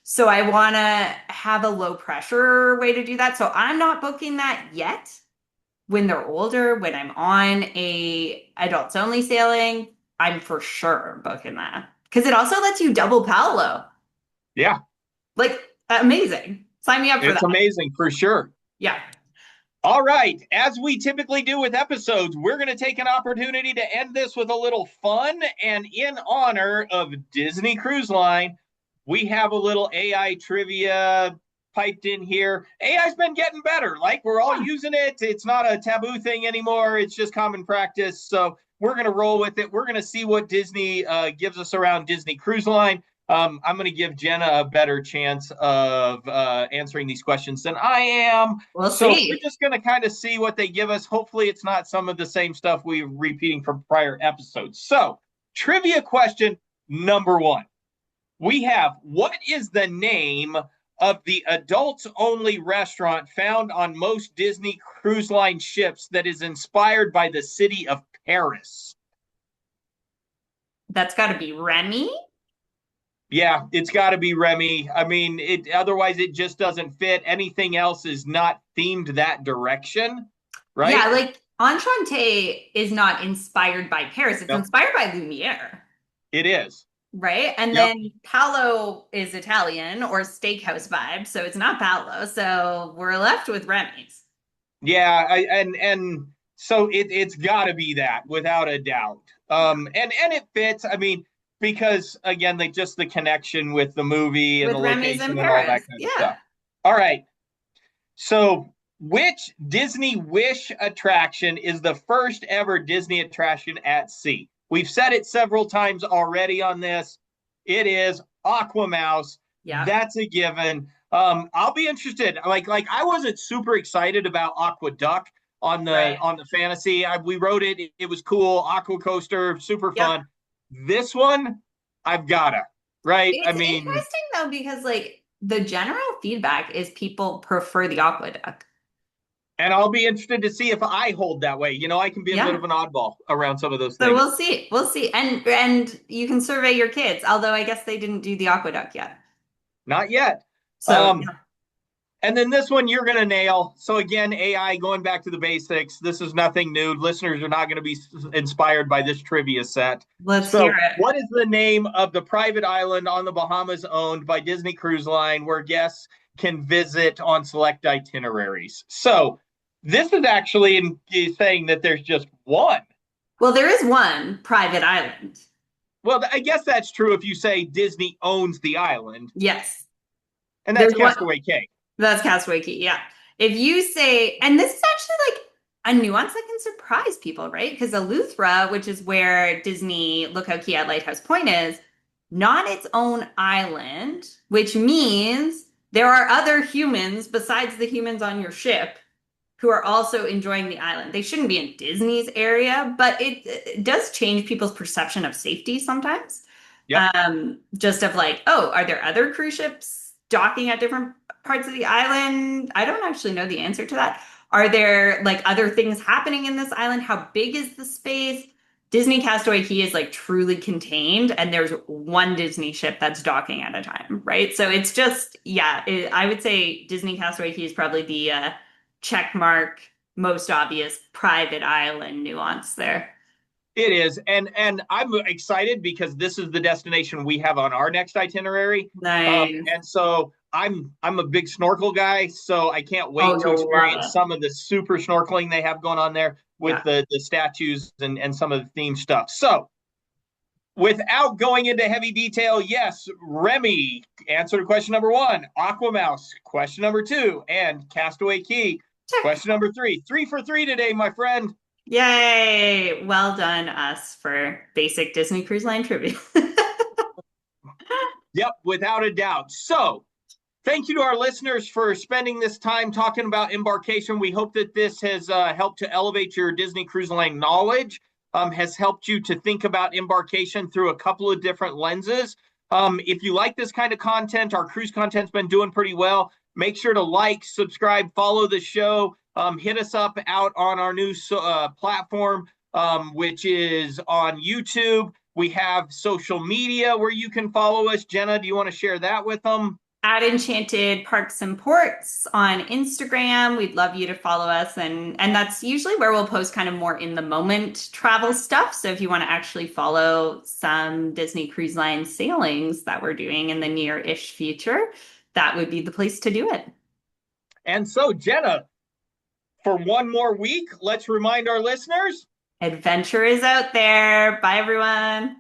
So I want to have a low pressure way to do that. So I'm not booking that yet. When they're older, when I'm on a adults only sailing, I'm for sure booking that. Because it also lets you double Paolo. Yeah. Like, amazing. Sign me up for It's that. amazing for sure. Yeah. All right. As we typically do with episodes, we're going to take an opportunity to end this with a little fun. And in honor of Disney Cruise Line, we have a little AI trivia piped in here. AI's been getting better. Like we're all using it. It's not a taboo thing anymore. It's just common practice. So we're going to roll with it. We're going to see what Disney gives us around Disney Cruise Line. I'm going to give Jenna a better chance of answering these questions than I am. We'll So we're see. just going to kind of see what they give us. Hopefully, it's not some of the same stuff we're repeating from prior episodes. So, trivia question number one. We have what is the name of the adults only restaurant found on most Disney Cruise Line ships that is inspired by the city of Paris? That's got to be Remy. Yeah, it's got to be Remy. I mean, it otherwise it just doesn't fit. Anything else is not themed that direction, Yeah, right? like Enchanted is not inspired by Paris. It's No, inspired by Lumiere, it is. right? And Yep. then Paolo is Italian or steakhouse vibe, so it's not Paolo. So we're left with Remy's. Yeah, and so it's got to be that without a doubt. And it fits. I mean, because again, they just the connection with the movie and the With Remy's in location and all that Paris. kind of Yeah. stuff. All right. So, which Disney Wish attraction is the first ever Disney attraction at sea? We've said it several times already on this. It is Aquamouse. Yeah. That's a given. I'll be interested. Like I wasn't super excited about Aquaduck on the Right. on the fantasy. We wrote it. It was cool. Aqua coaster, super Yep. fun. This one, I've gotta. Right. I It's mean, interesting though, because like the general feedback is people prefer the aqueduct. and I'll be interested to see if I hold that way. I can be a bit Yeah. of an oddball around some of those So things. we'll see. We'll see. And you can survey your kids, although I guess they didn't do the aqueduct yet. Not yet. So Um, and then this one you're going to nail. So again, AI going back to the basics. This is nothing new. Listeners are not going to be inspired by this trivia set. let's hear So, it. what is the name of the private island on the Bahamas owned by Disney Cruise Line where guests can visit on select itineraries? So, this is actually saying that there's just one. Well, there is one private island. Well, I guess that's true if you say Disney owns the island, Yes. and that's There's one. Castaway Cay. That's Castaway Key. Yeah. If you say, and this is actually like a nuance that can surprise people, right? Because Eleuthera, which is where Disney Lookout Key at Lighthouse Point is, not its own island, which means there are other humans besides the humans on your ship who are also enjoying the island. They shouldn't be in Disney's area, but it does change people's perception of safety sometimes. Yep. Just of like, oh, are there other cruise ships docking at different parts of the island? I don't actually know the answer to that. Are there like other things happening in this island? How big is the space? Disney Castaway Key is like truly contained, and there's one Disney ship that's docking at a time, right? So it's just, yeah, I would say Disney Castaway Key is probably the check mark, most obvious private island nuance there. It is, and I'm excited because this is the destination we have on our next itinerary. Nice. And so I'm a big snorkel guy, so I can't Oh, wait to you'll love experience it. some of the super snorkeling they have going on there with Yeah. the statues and some of the theme stuff. So without going into heavy detail, yes, Remy answered question number one, Aquamouse question number two, and Castaway Key Check. question number three. 3 for 3 today, my friend. Yay. Well done, us, for basic Disney Cruise Line trivia. Yep, without a doubt. So thank you to our listeners for spending this time talking about embarkation. We hope that this has helped to elevate your Disney Cruise Line knowledge, has helped you to think about embarkation through a couple of different lenses. If you like this kind of content, our cruise content's been doing pretty well. Make sure to like, subscribe, follow the show. Hit us up out on our new platform, which is on YouTube. We have social media where you can follow us. Jenna, do you want to share that with them? At Enchanted Parks and Ports on Instagram. We'd love you to follow us, and that's usually where we'll post kind of more in the moment travel stuff. So if you want to actually follow some Disney Cruise Line sailings that we're doing in the near-ish future, that would be the place to do it. And so, Jenna, for one more week, let's remind our listeners. Adventure is out there. Bye, everyone.